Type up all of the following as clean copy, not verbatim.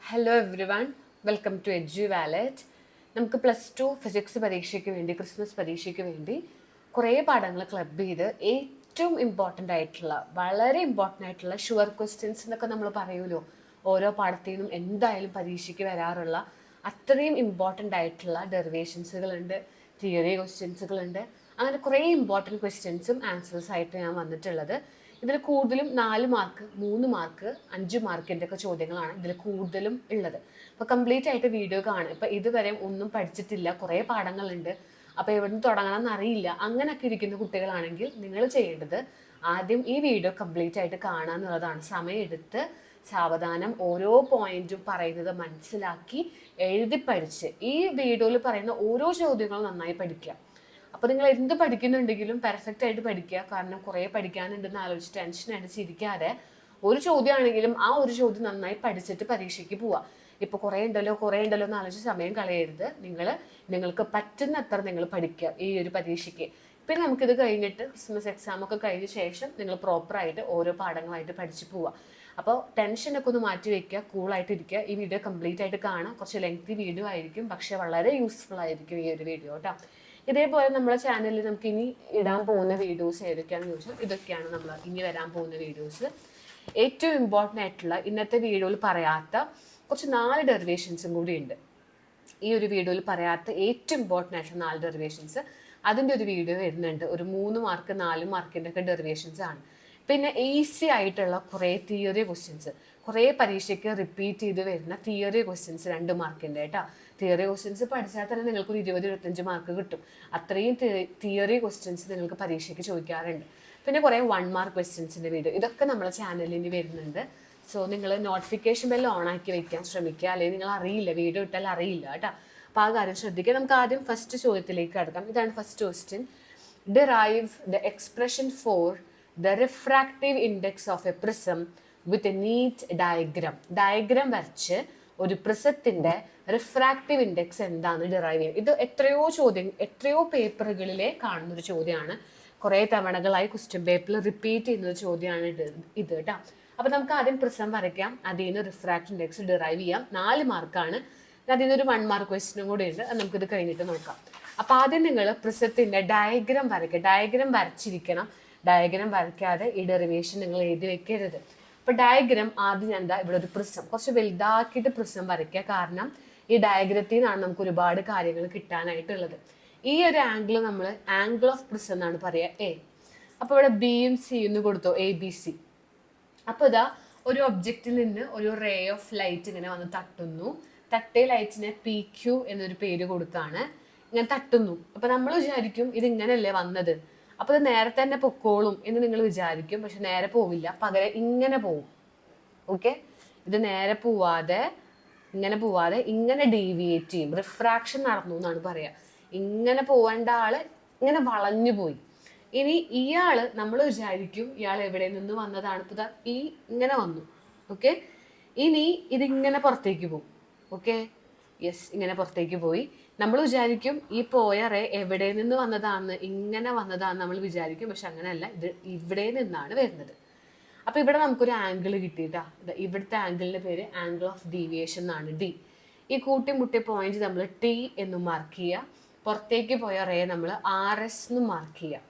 Hello everyone, welcome to Edu Wallet. നമുക്ക് +2 physics പരീക്ഷയ്ക്ക് വേണ്ടി, ക്രിസ്മസ് പരീക്ഷയ്ക്ക് വേണ്ടി കുറേ പാഠങ്ങൾ ക്ലബ് ചെയ്ത് ഏറ്റവും ഇമ്പോർട്ടൻ്റ് ആയിട്ടുള്ള, വളരെ ഇമ്പോർട്ടൻ്റ് ആയിട്ടുള്ള ഷുവർ ക്വസ്റ്റ്യൻസ് എന്നൊക്കെ നമ്മൾ പറയുമല്ലോ, ഓരോ പാഠത്തിൽ നിന്നും എന്തായാലും പരീക്ഷയ്ക്ക് വരാറുള്ള അത്രയും ഇമ്പോർട്ടൻ്റ് ആയിട്ടുള്ള ഡെറിവേഷൻസുകളുണ്ട്, തിയറി ക്വസ്റ്റ്യൻസുകളുണ്ട്. അങ്ങനെ കുറേ ഇമ്പോർട്ടൻറ്റ് ക്വസ്റ്റ്യൻസും ആൻസേഴ്സ് ആയിട്ട് ഞാൻ വന്നിട്ടുള്ളത്. ഇതിൽ കൂടുതലും 4 മാർക്ക്, 3 മാർക്ക്, 5 മാർക്കിൻ്റെ ഒക്കെ ചോദ്യങ്ങളാണ് ഇതിൽ കൂടുതലും ഉള്ളത്. അപ്പോൾ കംപ്ലീറ്റ് ആയിട്ട് വീഡിയോ കാണും. ഇപ്പോൾ ഇതുവരെ ഒന്നും പഠിച്ചിട്ടില്ല, കുറേ പാഠങ്ങളുണ്ട്, അപ്പോൾ എവിടെ നിന്ന് തുടങ്ങണം എന്നറിയില്ല, അങ്ങനെയൊക്കെ ഇരിക്കുന്ന കുട്ടികളാണെങ്കിൽ നിങ്ങൾ ചെയ്യേണ്ടത് ആദ്യം ഈ വീഡിയോ കംപ്ലീറ്റ് ആയിട്ട് കാണുക എന്നുള്ളതാണ്. സമയമെടുത്ത് സാവധാനം ഓരോ പോയിന്റും പറയുന്നത് മനസ്സിലാക്കി എഴുതി പഠിച്ച് ഈ വീഡിയോയിൽ പറയുന്ന ഓരോ ചോദ്യങ്ങളും നന്നായി പഠിക്കുക. അപ്പോൾ നിങ്ങൾ എന്ത് പഠിക്കുന്നുണ്ടെങ്കിലും പെർഫെക്റ്റ് ആയിട്ട് പഠിക്കുക. കാരണം കുറേ പഠിക്കാനുണ്ടെന്ന് ആലോചിച്ച് ടെൻഷൻ അടിച്ചിരിക്കാതെ ഒരു ചോദ്യമാണെങ്കിലും ആ ഒരു ചോദ്യം നന്നായി പഠിച്ചിട്ട് പരീക്ഷയ്ക്ക് പോവുക. ഇപ്പോൾ കുറേ ഉണ്ടല്ലോ എന്ന് ആലോചിച്ച് സമയം കളയരുത്. നിങ്ങൾക്ക് പറ്റുന്നത്ര നിങ്ങൾ പഠിക്കുക ഈ ഒരു പരീക്ഷയ്ക്ക്. പിന്നെ നമുക്കിത് കഴിഞ്ഞിട്ട് ക്രിസ്മസ് എക്സാം ഒക്കെ കഴിഞ്ഞ ശേഷം നിങ്ങൾ പ്രോപ്പറായിട്ട് ഓരോ പാഠങ്ങളായിട്ട് പഠിച്ചു പോവുക. അപ്പോൾ ടെൻഷനൊക്കെ ഒന്ന് മാറ്റി വയ്ക്കുക, കൂളായിട്ട് ഇരിക്കുക. ഈ വീഡിയോ കംപ്ലീറ്റ് ആയിട്ട് കാണാം. കുറച്ച് ലെങ്തി വീഡിയോ ആയിരിക്കും, പക്ഷെ വളരെ യൂസ്ഫുൾ ആയിരിക്കും ഈ ഒരു വീഡിയോ കേട്ടോ. ഇതേപോലെ നമ്മുടെ ചാനലിൽ നമുക്ക് ഇനി ഇടാൻ പോകുന്ന വീഡിയോസ് ഏതൊക്കെയാണെന്ന് ചോദിച്ചാൽ ഇതൊക്കെയാണ് നമ്മൾ ഇനി വരാൻ പോകുന്ന വീഡിയോസ്. ഏറ്റവും ഇമ്പോർട്ടൻ്റ് ആയിട്ടുള്ള ഇന്നത്തെ വീഡിയോയിൽ പറയാത്ത കുറച്ച് 4 ഡെറിവേഷൻസും കൂടി ഉണ്ട്. ഈ ഒരു വീഡിയോയിൽ പറയാത്ത ഏറ്റവും ഇമ്പോർട്ടൻ്റ് ആയിട്ടുള്ള 4 ഡെറിവേഷൻസ്, അതിൻ്റെ ഒരു വീഡിയോ വരുന്നുണ്ട്. ഒരു 3 മാർക്ക് 4 മാർക്കിൻ്റെ ഒക്കെ ഡെറിവേഷൻസ് ആണ്. പിന്നെ ഈസി ആയിട്ടുള്ള കുറേ തിയറി ക്വസ്റ്റ്യൻസ്, കുറേ പരീക്ഷയ്ക്ക് റിപ്പീറ്റ് ചെയ്ത് വരുന്ന തിയറി ക്വസ്റ്റ്യൻസ് 2 മാർക്കിൻ്റെ കേട്ടോ. തിയറി ക്വസ്റ്റ്യൻസ് പഠിച്ചാൽ തന്നെ നിങ്ങൾക്കൊരു 20-25 മാർക്ക് കിട്ടും. അത്രയും തിയറി ക്വസ്റ്റ്യൻസ് നിങ്ങൾക്ക് പരീക്ഷയ്ക്ക് ചോദിക്കാറുണ്ട്. പിന്നെ കുറേ 1 മാർക്ക് ക്വസ്റ്റ്യൻസിൻ്റെ വീഡിയോ, ഇതൊക്കെ നമ്മുടെ ചാനലിൽ വരുന്നുണ്ട്. സോ നിങ്ങൾ നോട്ടിഫിക്കേഷൻ ബെൽ ഓൺ ആക്കി വെക്കാൻ ശ്രമിക്കുക, അല്ലെങ്കിൽ നിങ്ങൾ അറിയില്ല, വീഡിയോ ഇട്ടാൽ അറിയില്ല കേട്ടോ. അപ്പോൾ ആ കാര്യം ശ്രദ്ധിക്കുക. നമുക്ക് ആദ്യം ഫസ്റ്റ് ചോദ്യത്തിലേക്ക് കടക്കാം. ഇതാണ് first question. Derive the expression for the refractive index of a prism with a neat diagram വരച്ച് ഒരു പ്രിസത്തിന്റെ റിഫ്രാക്റ്റീവ് ഇൻഡെക്സ് എന്താണെന്ന് ഡിറൈവ് ചെയ്യും. ഇത് എത്രയോ പേപ്പറുകളിലെ കാണുന്നൊരു ചോദ്യമാണ്. കുറേ തവണകളായി ക്വസ്റ്റ്യൻ പേപ്പറിൽ റിപ്പീറ്റ് ചെയ്യുന്ന ഒരു ചോദ്യമാണ് ഇത് കേട്ടോ. അപ്പോൾ നമുക്ക് ആദ്യം പ്രിസം വരയ്ക്കാം, അതിൽ നിന്ന് റിഫ്രാക്റ്റീവ് ഇൻഡെക്സ് ഡിറൈവ് ചെയ്യാം. 4 മാർക്കാണ്. അതിൽ നിന്നൊരു 1 മാർക്ക് ക്വസ്റ്റ്യനും കൂടി ഉണ്ട്, അത് നമുക്കിത് കഴിഞ്ഞിട്ട് നോക്കാം. അപ്പോൾ ആദ്യം നിങ്ങൾ പ്രിസത്തിന്റെ ഡയഗ്രാം വരയ്ക്കുക. ഡയഗ്രാം വരച്ചിരിക്കണം. ഡയഗ്രാം വരയ്ക്കാതെ ഈ ഡെറിവേഷൻ നിങ്ങൾ എഴുതി വെക്കരുത്. അപ്പോൾ ഡയഗ്രാം ആദ്യം ഇവിടെ ഒരു പ്രിസം കുറച്ച് വലുതാക്കിയിട്ട് പ്രിസം വരയ്ക്കുക. കാരണം ഈ ഡയഗ്രത്തിൽ നിന്നാണ് നമുക്ക് ഒരുപാട് കാര്യങ്ങൾ കിട്ടാനായിട്ടുള്ളത്. ഈ ഒരു ആംഗിൾ നമ്മൾ ആംഗിൾ ഓഫ് പ്രിസം എന്നാണ് പറയുക, എ. അപ്പോൾ ഇവിടെ ബിയും സിയും കൊടുത്തോ, ABC. അപ്പോൾ ഇതാ ഒരു ഒബ്ജക്റ്റിൽ നിന്ന് ഒരു റേ ഓഫ് ലൈറ്റ് ഇങ്ങനെ വന്ന് തട്ടുന്നു. തട്ടിയ ലൈറ്റിനെ PQ എന്നൊരു പേര് കൊടുത്താണ്. ഇങ്ങനെ തട്ടുന്നു. അപ്പോൾ നമ്മൾ വിചാരിക്കും ഇത് ഇങ്ങനെയല്ലേ വന്നത്, അപ്പോൾ ഇത് നേരെ തന്നെ പൊക്കോളും എന്ന് നിങ്ങൾ വിചാരിക്കും. പക്ഷെ നേരെ പോവില്ല, പകരം ഇങ്ങനെ പോവും. ഓക്കെ, ഇത് നേരെ പോവാതെ ഇങ്ങനെ ഡീവിയേറ്റ് ചെയ്യും. റിഫ്രാക്ഷൻ നടന്നു എന്നാണ് പറയാ. ഇങ്ങനെ പോവേണ്ട ആള് ഇങ്ങനെ വളഞ്ഞു പോയി. ഇനി ഇയാള് നമ്മൾ വിചാരിക്കും ഇയാൾ എവിടെ നിന്ന് വന്നതാണ്. ഇപ്പൊ ഇങ്ങനെ വന്നു. ഓക്കെ, ഇനി ഇതിങ്ങനെ പുറത്തേക്ക് പോകും. ഓക്കെ, യെസ്, ഇങ്ങനെ പുറത്തേക്ക് പോയി. നമ്മൾ വിചാരിക്കും ഈ പോയ റേ എവിടെ നിന്ന് വന്നതാണെന്ന്, ഇങ്ങനെ വന്നതാണെന്ന് നമ്മൾ വിചാരിക്കും. പക്ഷെ അങ്ങനെയല്ല, ഇത് ഇവിടെ നിന്നാണ് വരുന്നത്. അപ്പോൾ ഇവിടെ നമുക്കൊരു ആംഗിൾ കിട്ടിയിട്ടാ. ഇവിടുത്തെ ആംഗിളിൻ്റെ പേര് ആംഗിൾ ഓഫ് ഡീവിയേഷൻ എന്നാണ്, D. ഈ കൂട്ടിമുട്ടിയ പോയിന്റ് നമ്മൾ T എന്ന് മാർക്ക് ചെയ്യുക. പുറത്തേക്ക് പോയ റേ നമ്മൾ RS എന്ന് മാർക്ക് ചെയ്യുക.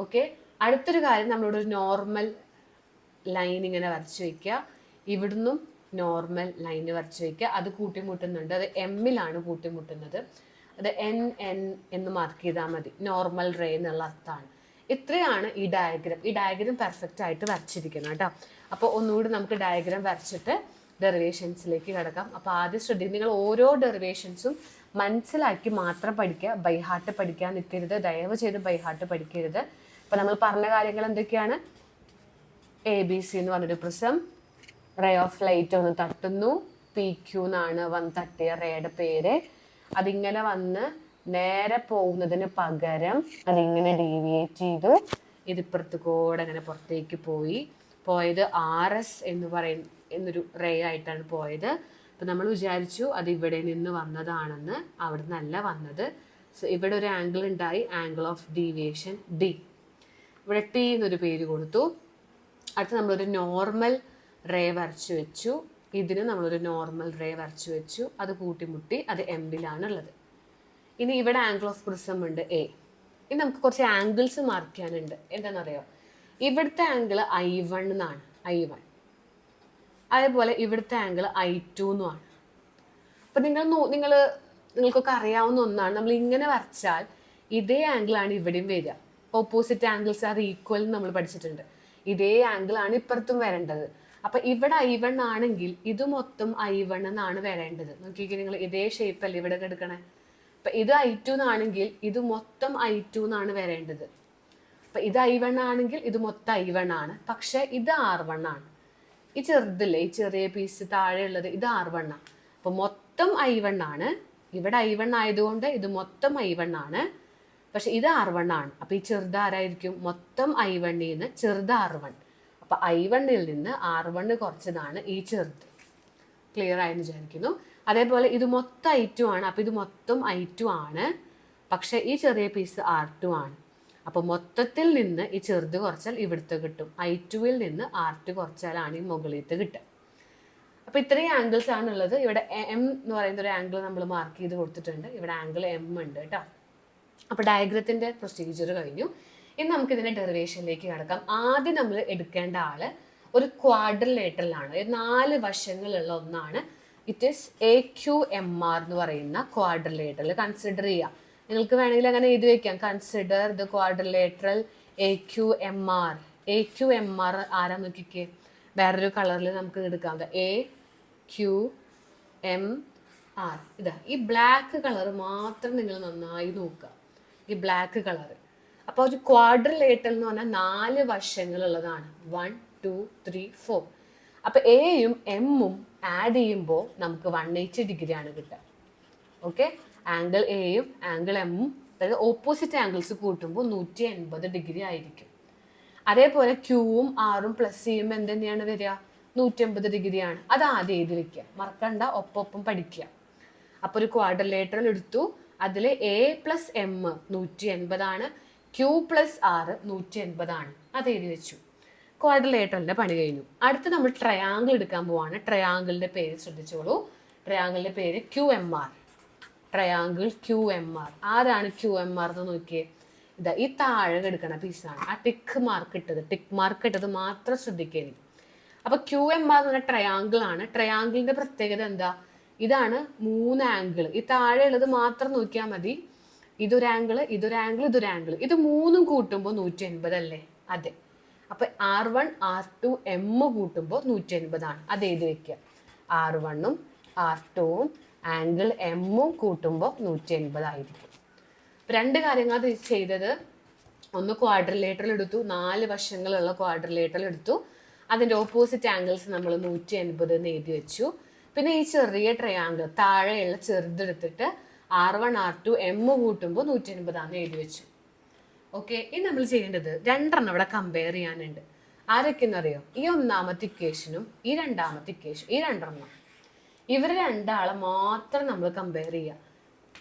ഓക്കെ, അടുത്തൊരു കാര്യം, നമ്മളോട് ഒരു നോർമൽ ലൈൻ ഇങ്ങനെ വരച്ച് വയ്ക്കുക. ഇവിടുന്നും നോർമൽ ലൈന് വരച്ച് വയ്ക്കുക. അത് കൂട്ടിമുട്ടുന്നുണ്ട്, അത് M-ലാണ് കൂട്ടിമുട്ടുന്നത്. അത് NN എന്ന് മാർക്ക് ചെയ്താൽ മതി. നോർമൽ റേ എന്നുള്ള അർത്ഥമാണ്. ഇത്രയാണ് ഈ ഡയഗ്രാം. ഈ ഡയഗ്രാം പെർഫെക്റ്റ് ആയിട്ട് വരച്ചിരിക്കണം കേട്ടോ. അപ്പോൾ ഒന്നുകൂടി നമുക്ക് ഡയഗ്രാം വരച്ചിട്ട് ഡെറിവേഷൻസിലേക്ക് കിടക്കാം. അപ്പോൾ ആദ്യം ശ്രദ്ധിക്കുക, നിങ്ങൾ ഓരോ ഡെറിവേഷൻസും മനസ്സിലാക്കി മാത്രം പഠിക്കുക. ബൈഹാർട്ട് പഠിക്കാൻ നിൽക്കരുത്, ദയവ് ചെയ്ത് ബൈഹാർട്ട് പഠിക്കരുത്. അപ്പോൾ നമ്മൾ പറഞ്ഞ കാര്യങ്ങൾ എന്തൊക്കെയാണ്? ABC എന്ന് പറഞ്ഞൊരു പ്രിസം, റേ ഓഫ് ലൈറ്റ് ഒന്ന് തട്ടുന്നു, PQ എന്നാണ് വന്ന് തട്ടിയ റേയുടെ പേര്. അതിങ്ങനെ വന്ന് നേരെ പോകുന്നതിന് പകരം അതിങ്ങനെ ഡീവിയേറ്റ് ചെയ്തു. ഇതിപ്പുറത്ത് കൂടെ അങ്ങനെ പുറത്തേക്ക് പോയത് RS എന്നൊരു റേ ആയിട്ടാണ് പോയത്. അപ്പം നമ്മൾ വിചാരിച്ചു അത് ഇവിടെ നിന്ന് വന്നതാണെന്ന്. അവിടെ നിന്നല്ല വന്നത്. സോ ഇവിടെ ഒരു ആംഗിൾ ഉണ്ടായി, ആംഗിൾ ഓഫ് ഡീവിയേഷൻ D. ഇവിടെ T എന്നൊരു പേര് കൊടുത്തു. അടുത്ത് നമ്മളൊരു നോർമൽ റേ വരച്ചു വെച്ചു. ഇതിന് നമ്മളൊരു നോർമൽ റേ വരച്ചു വെച്ചു, അത് കൂട്ടിമുട്ടി, അത് എമ്മിലാണ് ഉള്ളത്. ഇനി ഇവിടെ ആംഗിൾ ഓഫ് പ്രിസം ഉണ്ട് എ. ഇനി നമുക്ക് കുറച്ച് ആംഗിൾസ് മാർക്ക് ചെയ്യാനുണ്ട്. എന്താണെന്നറിയോ, ഇവിടുത്തെ ആംഗിൾ I1 എന്നാണ്, I1. അതേപോലെ ഇവിടുത്തെ ആംഗിൾ I2 എന്നുമാണ്. അപ്പം നിങ്ങൾക്കൊക്കെ അറിയാവുന്ന ഒന്നാണ്, നമ്മൾ ഇങ്ങനെ വരച്ചാൽ ഇതേ ആംഗിളാണ് ഇവിടെയും വരിക. ഓപ്പോസിറ്റ് ആംഗിൾസ് ആർ ഈക്വൽ എന്ന് നമ്മൾ പഠിച്ചിട്ടുണ്ട്. ഇതേ ആംഗിളാണ് ഇപ്പുറത്തും വരേണ്ടത്. അപ്പം ഇവിടെ I1 ആണെങ്കിൽ ഇത് മൊത്തം I1 എന്നാണ് വരേണ്ടത്. നോക്കിക്കേ, നിങ്ങൾ ഇതേ ഷേപ്പല്ലേ ഇവിടെ എടുക്കണേ. അപ്പം ഇത് I2 എന്നാണെങ്കിൽ ഇത് മൊത്തം I2 എന്നാണ് വരേണ്ടത്. അപ്പം ഇത് I1 ആണെങ്കിൽ ഇത് മൊത്തം I1 ആണ്. പക്ഷെ ഇത് R1 ആണ്. ഈ ചെറുതില്ലേ, ഈ ചെറിയ പീസ് താഴെയുള്ളത്, ഇത് R1 ആണ്. അപ്പം മൊത്തം I1 ആണ്. ഇവിടെ I1 ആയതുകൊണ്ട് ഇത് മൊത്തം I1 ആണ്. പക്ഷെ ഇത് R1 ആണ്. അപ്പം ഈ ചെറുത് ആരായിരിക്കും? മൊത്തം I1 നിന്ന് ചെറുത് R1. അപ്പം I1-ൽ നിന്ന് R1 കുറച്ചതാണ് ഈ ചെറുത്. ക്ലിയർ ആയെന്ന് വിചാരിക്കുന്നു. അതേപോലെ ഇത് മൊത്തം I2 ആണ്. അപ്പം ഇത് മൊത്തം I2 ആണ്. പക്ഷെ ഈ ചെറിയ പീസ് R2 ആണ്. അപ്പോൾ മൊത്തത്തിൽ നിന്ന് ഈ ചെറുത് കുറച്ചാൽ ഇവിടുത്തെ കിട്ടും. I2-ൽ നിന്ന് R2 കുറച്ചാലാണ് ഈ മുകളിലത്തെ കിട്ടുക. അപ്പോൾ ഇത്രയും ആംഗിൾസ് ആണുള്ളത്. ഇവിടെ M എന്ന് പറയുന്ന ഒരു ആംഗിൾ നമ്മൾ മാർക്ക് ചെയ്ത് കൊടുത്തിട്ടുണ്ട്. ഇവിടെ ആംഗിൾ M ഉണ്ട് കേട്ടോ. അപ്പോൾ ഡയഗ്രത്തിൻ്റെ പ്രൊസീജിയർ കഴിഞ്ഞു. ഇനി നമുക്ക് ഇതിൻ്റെ ഡെറിവേഷനിലേക്ക് കിടക്കാം. ആദ്യം നമ്മൾ എടുക്കേണ്ട ആള് ഒരു ക്വാഡ്രിലേറ്ററലാണ്, 4 വശങ്ങളുള്ള ഒന്നാണ്. ഇറ്റ് ഈസ് AQMR എന്ന് പറയുന്ന ക്വാഡ്രിലേറ്ററൽ കൺസിഡർ ചെയ്യുക. നിങ്ങൾക്ക് വേണമെങ്കിൽ അങ്ങനെ എഴുതി വെക്കാം, consider the quadrilateral AQMR. AQMR ആരാ നോക്കിക്കേ, വേറൊരു കളറിൽ നമുക്ക് എടുക്കാം. AQMR ഇതാ, ഈ ബ്ലാക്ക് കളർ മാത്രം നിങ്ങൾ നന്നായി നോക്കുക, ഈ ബ്ലാക്ക് കളർ. അപ്പോൾ ഒരു ക്വാഡ്രിലേറ്ററൽ എന്ന് പറഞ്ഞാൽ 4 വശങ്ങളുള്ളതാണ്. 1 2 3 4. അപ്പോൾ എയും എമ്മും ആഡ് ചെയ്യുമ്പോൾ നമുക്ക് 180 ഡിഗ്രിയാണ് കിട്ടുക. ഓക്കെ, ആംഗിൾ എയും ആംഗിൾ എമ്മും, അതായത് ഓപ്പോസിറ്റ് ആംഗിൾസ് കൂട്ടുമ്പോൾ 180 ഡിഗ്രി ആയിരിക്കും. അതേപോലെ ക്യൂവും ആറും പ്ലസ് ചെയ്യുമ്പോൾ എന്ത് തന്നെയാണ് വരിക? 180 ഡിഗ്രിയാണ്. അത് ആദ്യം എഴുതി വെക്കുക, മറക്കണ്ട, ഒപ്പം പഠിക്കുക. അപ്പോൾ ഒരു ക്വാഡ്രിലേറ്ററൽ എടുത്തു, അതിൽ A + M 180 ആണ്, Q + R 180 ആണ്. അത് എഴുതി വെച്ചു. ക്വാഡ്രിലേറ്ററലിൻ്റെ പണി കഴിഞ്ഞു. അടുത്ത് നമ്മൾ ട്രയാങ്കിൾ എടുക്കാൻ പോവാണ്. ട്രയാങ്കിളിൻ്റെ പേര് ശ്രദ്ധിച്ചോളൂ. ട്രയാങ്കിളിൻ്റെ പേര് QMR. Triangle QMR. ആരാണ് QMR എന്ന് നോക്കിയേ, ഇതാ ഈ താഴെ എടുക്കണ പീസാണ്. ആ ടിക്ക് മാർക്ക് ഇട്ടത് മാത്രം ശ്രദ്ധിക്കരുത്. അപ്പൊ QMR എന്ന് പറഞ്ഞ ട്രയാങ്കിൾ ആണ്. ട്രയാങ്കിളിന്റെ പ്രത്യേകത എന്താ? ഇതാണ് 3 ആംഗിൾ. ഈ താഴെയുള്ളത് മാത്രം നോക്കിയാൽ മതി. ഇതൊരു ആംഗിൾ, ഇതൊരു ആംഗിൾ, ഇതൊരു ആംഗിൾ. ഇത് 3ഉം കൂട്ടുമ്പോൾ 180 അല്ലേ? അതെ. അപ്പൊ R1 R2 M കൂട്ടുമ്പോൾ 180 ആണ്. അത് എഴുതി വെക്കുക. R1ഉം R2ഉം ആംഗിൾ എമ്മും കൂട്ടുമ്പോൾ 180 ആയിരിക്കും. 2 കാര്യങ്ങൾ ചെയ്തത്. ഒന്ന് ക്വാഡ്രിലേറ്ററൽ എടുത്തു, 4 വശങ്ങളുള്ള ക്വാഡ്രിലേറ്ററൽ എടുത്തു. അതിൻ്റെ ഓപ്പോസിറ്റ് ആംഗിൾസ് നമ്മൾ 180 എന്ന് എഴുതി വെച്ചു. പിന്നെ ഈ ചെറിയ ട്രയാങ്കിൾ താഴെയുള്ള ചെറുതെടുത്തിട്ട് R1 R2 M കൂട്ടുമ്പോൾ 180 ആണെന്ന് എഴുതി വെച്ചു. ഓക്കെ, ഇനി നമ്മൾ ചെയ്യേണ്ടത് 2 ഇവിടെ കമ്പയർ ചെയ്യാനുണ്ട്. ആരൊക്കെയെന്നറിയോ? ഈ 1ാമത്തെ ഇക്വേഷനും ഈ 2ാമത്തെ ഇക്വേഷൻ, ഈ 2 ഇവർ 2 മാത്രം നമ്മൾ കമ്പയർ ചെയ്യുക.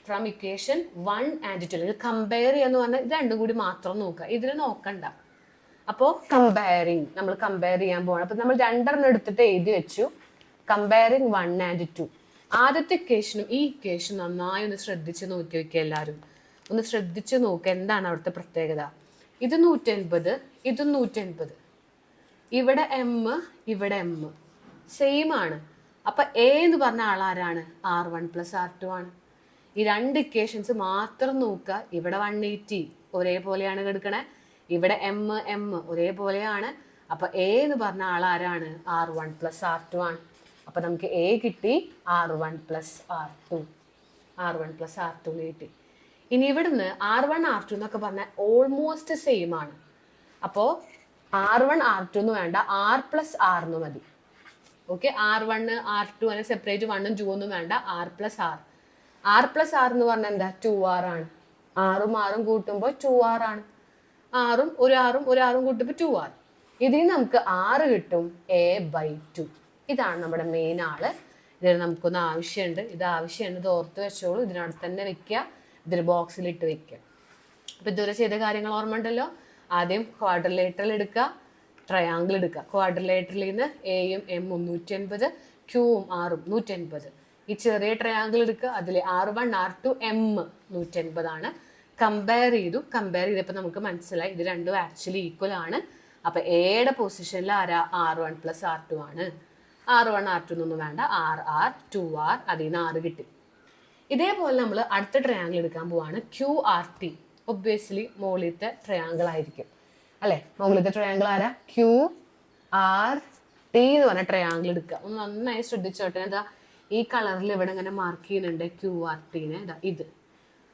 From equation 1 and 2. അല്ലെങ്കിൽ കമ്പയർ ചെയ്യാന്ന് പറഞ്ഞാൽ ഇത് 2 കൂടി മാത്രം നോക്കുക, ഇതിൽ നോക്കണ്ട. അപ്പോൾ നമ്മൾ കമ്പയർ ചെയ്യാൻ പോകണം. അപ്പോൾ നമ്മൾ 2 എടുത്തിട്ട് എഴുതി വെച്ചു, കമ്പയറിങ് 1 and 2. ആദ്യത്തെ ഇക്വേഷനും ഈ ഇക്വേഷനും നന്നായി ഒന്ന് ശ്രദ്ധിച്ച് നോക്കി വയ്ക്കുക. എല്ലാവരും ഒന്ന് ശ്രദ്ധിച്ച് നോക്കുക, എന്താണ് അവിടുത്തെ പ്രത്യേകത. ഇത് 180, ഇതും 180. ഇവിടെ M, ഇവിടെ M സെയിം ആണ്. അപ്പൊ A എന്ന് പറഞ്ഞ ആളാരാണ്? R1 + R2 ആണ്. ഈ 2 ഇക്വേഷൻസ് മാത്രം നോക്കുക. ഇവിടെ 180 ഒരേപോലെയാണ് കിടക്കണേ, ഇവിടെ M ഒരേപോലെയാണ്. അപ്പൊ A എന്ന് പറഞ്ഞ ആളാരാണ്? R1 + R2 ആണ്. അപ്പൊ നമുക്ക് A കിട്ടി, R1 + R2 കിട്ടി. ഇനി ഇവിടുന്ന് R1 R2 എന്നൊക്കെ പറഞ്ഞാൽ ഓൾമോസ്റ്റ് സെയിം ആണ്. അപ്പോൾ R1 R2 എന്ന് വേണ്ട, R + R എന്ന് മതി. ഓക്കെ, R1 R2 അങ്ങനെ സെപ്പറേറ്റ് 1ഉം 2 ഒന്നും വേണ്ട, R + R. R + R എന്ന് പറഞ്ഞാൽ എന്താ? 2R ആണ്. ആറും കൂട്ടുമ്പോൾ 2R ആണ്. ഒരു ആറും കൂട്ടുമ്പോൾ 2R. ഇതിൽ നമുക്ക് R കിട്ടും A/2. ഇതാണ് നമ്മുടെ മെയിൻ ആള്. ഇതിന് നമുക്കൊന്ന് ആവശ്യമുണ്ട്, ഇത് ഓർത്ത് വെച്ചോളൂ. ഇതിനടുത്ത് തന്നെ വെക്കുക, ഇതൊരു ബോക്സിലിട്ട് വെക്കുക. അപ്പൊ ഇതുവരെ ചെയ്ത കാര്യങ്ങൾ ഓർമ്മ ഉണ്ടല്ലോ. ആദ്യം ക്വാഡ്രിലേറ്ററൽ എടുക്കുക, ട്രയാങ്കിൾ എടുക്കുക. ക്വാഡ്രിലേറ്ററിൽ നിന്ന് Aയും M 180, ക്യൂവും ആറും 180. ഈ ചെറിയ ട്രയാങ്കിൾ എടുക്കുക, അതിൽ R1 R2 M 180 കമ്പയർ ചെയ്തപ്പോൾ നമുക്ക് മനസ്സിലായി ഇത് രണ്ടും ആക്ച്വലി ഈക്വൽ ആണ്. അപ്പം എയുടെ പൊസിഷനിൽ ആരാ? R1 + R2 ആണ്. R1 R2 എന്നൊന്നും വേണ്ട, RR 2R, അതിൽ നിന്ന് 6 കിട്ടി. ഇതേപോലെ നമ്മൾ അടുത്ത ട്രയാങ്കിൾ എടുക്കാൻ പോവാണ്, QRT. ഒബ്വിയസ്ലി മുകളിലത്തെ ട്രയാങ്കിൾ ആയിരിക്കും അല്ലേ? മുകളിലത്തെ ട്രയാങ്കിൾ ആരാ? QRT എന്ന് പറഞ്ഞ ട്രയാങ്കിൾ എടുക്കുക. ഒന്ന് നന്നായി ശ്രദ്ധിച്ചോട്ടെ. എന്താ ഈ കളറിൽ ഇവിടെ ഇങ്ങനെ മാർക്ക് ചെയ്യുന്നുണ്ട് QRTനെ. ഇത്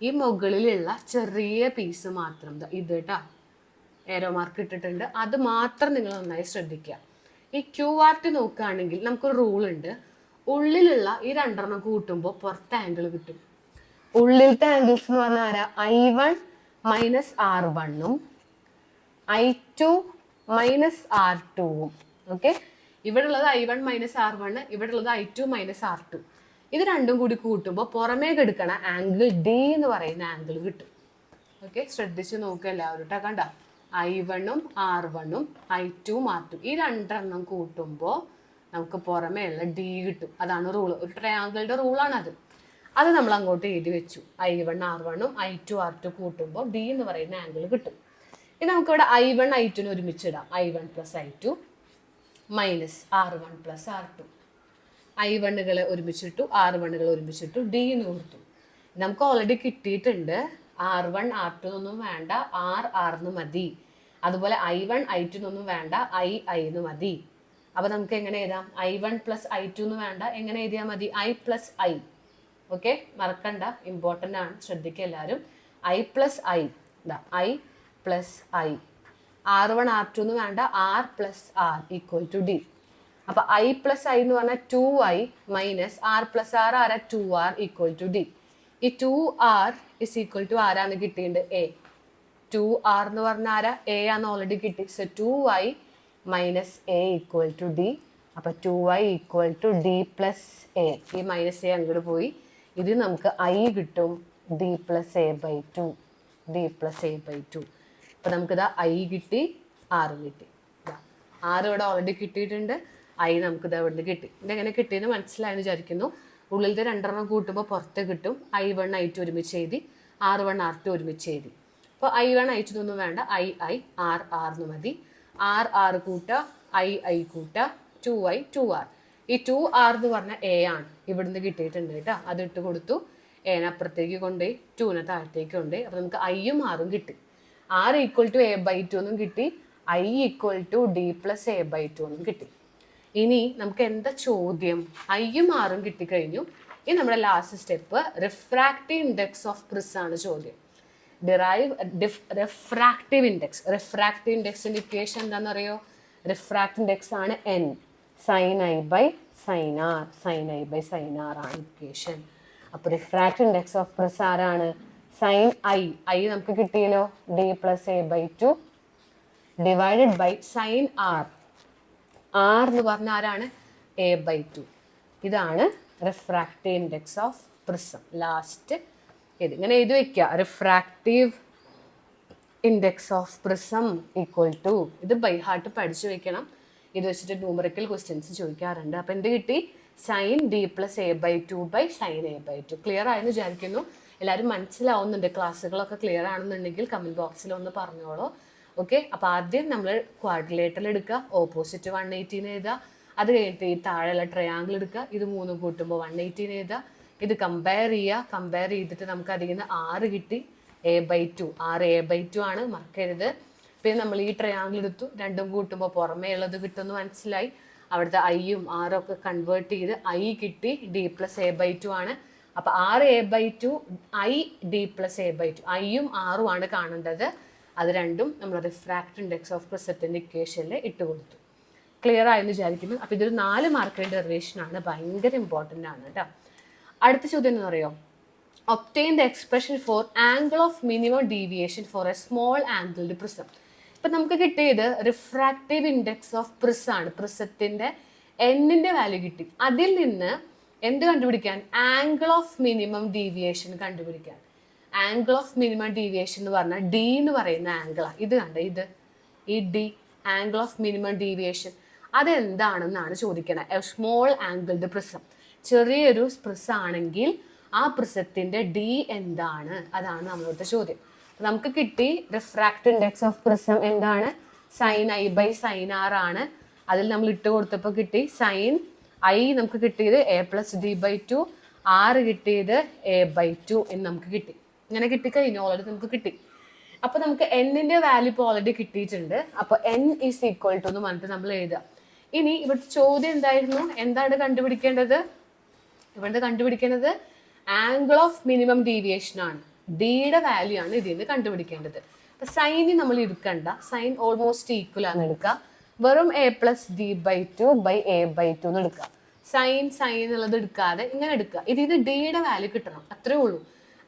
ഈ മുകളിലുള്ള ചെറിയ പീസ് മാത്രം ഇത് കേട്ടോ, ഏരോ മാർക്ക് ഇട്ടിട്ടുണ്ട്, അത് മാത്രം നിങ്ങൾ നന്നായി ശ്രദ്ധിക്കുക. ഈ QRT നോക്കുകയാണെങ്കിൽ നമുക്കൊരു റൂൾ ഉണ്ട്. ഉള്ളിലുള്ള ഈ രണ്ടെണ്ണം കൂട്ടുമ്പോൾ പുറത്തെ ആംഗിൾ കിട്ടും. ഉള്ളിലത്തെ ആംഗിൾസ് എന്ന് പറഞ്ഞാൽ ആരാ? I1 - R1 I2 - R2. Okay, ഇവിടെ ഉള്ളത് I1 - R1, ഇവിടെ ഉള്ളത് I2 - R2. ഇത് രണ്ടും കൂടി കൂട്ടുമ്പോൾ പുറമേ എടുക്കണ ആംഗിൾ D എന്ന് പറയുന്ന ആംഗിൾ കിട്ടും. ഓക്കെ, ശ്രദ്ധിച്ച് നോക്കുക എല്ലാവരും കേട്ടോ. കണ്ട, I1 R1 I2 R2 ഈ രണ്ടെണ്ണം കൂട്ടുമ്പോൾ നമുക്ക് പുറമേ ഉള്ള D കിട്ടും. അതാണ് റൂള്, ഒരു ട്രയാങ്കിളുടെ റൂളാണത്. അത് നമ്മൾ അങ്ങോട്ട് എഴുതി വെച്ചു. I1 R1 I2 R2 കൂട്ടുമ്പോൾ D എന്ന് പറയുന്ന ആംഗിൾ കിട്ടും. ഇനി നമുക്കിവിടെ I1 I2 ഒരുമിച്ചിടാം. I1 + I2 -R1 + R2. I1കളെ ഒരുമിച്ചിട്ടു, R1കളെ ഒരുമിച്ചിട്ടു, D എന്ന് കൊടുത്തു. നമുക്ക് ഓൾറെഡി കിട്ടിയിട്ടുണ്ട്. R1 R2 എന്നൊന്നും വേണ്ട, R എന്ന് മതി. അതുപോലെ I1 I2 എന്നൊന്നും വേണ്ട, I എന്ന് മതി. അപ്പൊ നമുക്ക് എങ്ങനെ എഴുതാം? I1 + I2 എന്ന് വേണ്ട, എങ്ങനെ എഴുതിയാൽ മതി? I + I. ഓക്കെ, മറക്കണ്ട, ഇമ്പോർട്ടൻ്റ് ആണ്, ശ്രദ്ധിക്കുക എല്ലാവരും. I + I, I + I. R1 R2 എന്ന് വേണ്ട, R + R = D. അപ്പൊ I + I എന്ന് പറഞ്ഞാൽ 2I - R + R ആരാ? 2R = D. ഈ 2R = ആരാന്ന് കിട്ടിയിട്ടുണ്ട്? A. 2R എന്ന് പറഞ്ഞാൽ ആരാ? A ആന്ന് ഓൾറെഡി കിട്ടി. So 2I - A = D. അപ്പൊ 2I = D + A. ഈ -A അങ്ങോട്ട് പോയി. ഇത് നമുക്ക് I കിട്ടും D + A/2. D + A/2. അപ്പൊ നമുക്കിതാ I കിട്ടി, R കിട്ടി. R ഇവിടെ ഓൾറെഡി കിട്ടിയിട്ടുണ്ട്, I നമുക്ക് ഇതാ ഇവിടെ കിട്ടി. ഇതെങ്ങനെ കിട്ടിയെന്ന് മനസ്സിലായെന്ന് വിചാരിക്കുന്നു. ഉള്ളിലത്തെ രണ്ടെണ്ണം കൂട്ടുമ്പോൾ പുറത്ത് കിട്ടും. I1 I2 ഒരുമിച്ച് എഴുതി, R1 R2 ഒരുമിച്ച് എഴുതി. അപ്പോൾ I1 I2 എന്നൊന്നും വേണ്ട, I R എന്ന് മതി. R കൂട്ടുക, I കൂട്ടുക, 2I 2R. ഈ 2R എന്ന് പറഞ്ഞാൽ A ആണ്, ഇവിടുന്ന് കിട്ടിയിട്ടുണ്ട് കേട്ടോ. അത് ഇട്ട് കൊടുത്തു, Aനെ അപ്പുറത്തേക്ക് കൊണ്ടുപോയി, 2നെ താഴത്തേക്ക് കൊണ്ടുപോയി. അപ്പോൾ നമുക്ക് I ഉം R ഉം കിട്ടി. R = A/2 എന്നും കിട്ടി, I = D + A/2 എന്നും കിട്ടി. ഇനി നമുക്ക് എന്താ ചോദ്യം? I ഉം R ഉം കിട്ടിക്കഴിഞ്ഞു. ഇനി നമ്മുടെ last step refractive index of prism ആണ് ചോദ്യം. Refractive index. റിഫ്രാക്റ്റീവ് ഇൻഡെക്സിന്റെ ഇക്വേഷൻ എന്താണെന്നറിയോ? റിഫ്രാക്റ്റീവ് ഇൻഡെക്സ് ആണ് N sin I/sin R. sin I/sin R ആണ് ഇക്വേഷൻ. അപ്പോൾ റിഫ്രാക്റ്റീവ് ഇൻഡെക്സ് ഓഫ് പ്രിസം ആരാണ്? sin I നമുക്ക് കിട്ടിയല്ലോ, D + A/2 divided by sin R. R എന്ന് പറഞ്ഞ ആരാണ്? A/2. ഇതാണ് refractive index of prism. Last ഇങ്ങനെ എഴുതി വെക്കുക, റിഫ്രാക്റ്റീവ് ഇൻഡെക്സ് ഓഫ് പ്രിസം = ഇത് ബൈ ഹാർട്ട് പഠിച്ചു വെക്കണം. ഇത് വെച്ചിട്ട് ന്യൂമറിക്കൽ ക്വസ്റ്റ്യൻസ് ചോദിക്കാറുണ്ട്. അപ്പം എന്ത് കിട്ടി? sin D + A/2 sin A/2. Clear ആയെന്ന് വിചാരിക്കുന്നു. എല്ലാവരും മനസ്സിലാവുന്നുണ്ട്? ക്ലാസ്സുകളൊക്കെ ക്ലിയർ ആണെന്നുണ്ടെങ്കിൽ കമൻറ്റ് ബോക്സിൽ ഒന്ന് പറഞ്ഞോളൂ. ഓക്കെ, അപ്പോൾ ആദ്യം നമ്മൾ ക്വാഡ്രിലേറ്ററൽ എടുക്കുക, ഓപ്പോസിറ്റ് 180 എഴുതുക. അത് കഴിഞ്ഞിട്ട് ഈ താഴെയുള്ള ട്രയാങ്കിൾ എടുക്കുക, ഇത് 3 കൂട്ടുമ്പോൾ 180 എഴുതുക. ഇത് കമ്പയർ ചെയ്യുക. കമ്പയർ ചെയ്തിട്ട് നമുക്ക് അതിൽ നിന്ന് 6 കിട്ടി, A/2. R A/2 ആണ്, മറക്കരുത്. പിന്നെ നമ്മൾ ഈ ട്രയാങ്കിൾ എടുത്തു, രണ്ടും കൂട്ടുമ്പോൾ പുറമേ ഉള്ളത് കിട്ടുമെന്ന് മനസ്സിലായി. അവിടുത്തെ I ഉം R ഒക്കെ കൺവേർട്ട് ചെയ്ത് I കിട്ടി, D + A/2 ആണ്. അപ്പോൾ R A/2 I D + A/2, I ഉം R ഉം ആണ് കാണേണ്ടത്. അത് രണ്ടും നമ്മൾ റിഫ്രാക്റ്റീവ് ഇൻഡെക്സ് ഓഫ് പ്രിസത്തിൻ്റെ ഇക്വേഷനിൽ ഇട്ട് കൊടുത്തു. ക്ലിയർ ആയെന്ന് വിചാരിക്കുന്നു. അപ്പോൾ ഇതൊരു 4 മാർക്കിൻ്റെ ഡെറിവേഷൻ ആണ്, ഭയങ്കര ഇമ്പോർട്ടൻ്റ് ആണ് കേട്ടോ. അടുത്ത ചോദ്യം എന്ന് പറയുമോ? Obtain the expression four angle of minimum deviation four A small angled prism. ഇപ്പം നമുക്ക് കിട്ടിയത് റിഫ്രാക്റ്റീവ് ഇൻഡെക്സ് ഓഫ് പ്രിസം ആണ്. പ്രിസത്തിൻ്റെ N-ൻ്റെ വാല്യൂ കിട്ടി. അതിൽ നിന്ന് എന്ത് കണ്ടുപിടിക്കാൻ? ആംഗിൾ ഓഫ് മിനിമം ഡീവിയേഷൻ കണ്ടുപിടിക്കാൻ. ആംഗിൾ ഓഫ് മിനിമം ഡീവിയേഷൻ എന്ന് പറഞ്ഞാൽ D എന്ന് പറയുന്ന ആംഗിളാണ്. ഇത് കണ്ട, ഇത് ഈ D angle of minimum deviation. അതെന്താണെന്നാണ് ചോദിക്കുന്നത്. എ സ്മോൾ ആംഗിൾഡ് പ്രിസം, ചെറിയൊരു പ്രിസം ആണെങ്കിൽ ആ പ്രിസത്തിന്റെ ഡി എന്താണ്, അതാണ് നമ്മളോട് ചോദ്യം. നമുക്ക് കിട്ടി റിഫ്രാക്റ്റീവ് ഇൻഡെക്സ് ഓഫ് പ്രിസം എന്താണ്, sine I by sine R ആണ്. അതിൽ നമ്മൾ ഇട്ട് കൊടുത്തപ്പോൾ കിട്ടി സൈൻ ഐ നമുക്ക് കിട്ടിയത് A plus D by two, R കിട്ടിയത് എ ബൈ ടു എന്ന് നമുക്ക് കിട്ടി. ഇങ്ങനെ കിട്ടിക്കഴിഞ്ഞു, ഓൾറെഡി നമുക്ക് കിട്ടി. അപ്പൊ നമുക്ക് എന്നിന്റെ വാല്യൂ ഇപ്പോൾ ഓൾറെഡി കിട്ടിയിട്ടുണ്ട്. അപ്പൊ n ഈസ് ഈക്വൽ ടു എന്ന് പറഞ്ഞിട്ട് നമ്മൾ എഴുതുക. ഇനി ഇവിടുത്തെ ചോദ്യം എന്തായിരുന്നു, എന്താണ് കണ്ടുപിടിക്കേണ്ടത്? ഇവിടുത്തെ കണ്ടുപിടിക്കേണ്ടത് ആംഗിൾ ഓഫ് മിനിമം ഡീവിയേഷൻ ആണ്, ഡിയുടെ വാല്യൂ ആണ് ഇതിൽ നിന്ന് കണ്ടുപിടിക്കേണ്ടത്. അപ്പൊ സൈന് നമ്മൾ എടുക്കണ്ട, സൈൻ ഓൾമോസ്റ്റ് ഈക്വൽ ആണ് എടുക്കുക. വെറും A plus D by two by A by two എന്ന് എടുക്കുക. സൈൻ എന്നുള്ളത് എടുക്കാതെ ഇങ്ങനെ എടുക്കുക. ഇതിന് ഡിയുടെ വാല്യൂ കിട്ടണം, അത്രേ ഉള്ളൂ.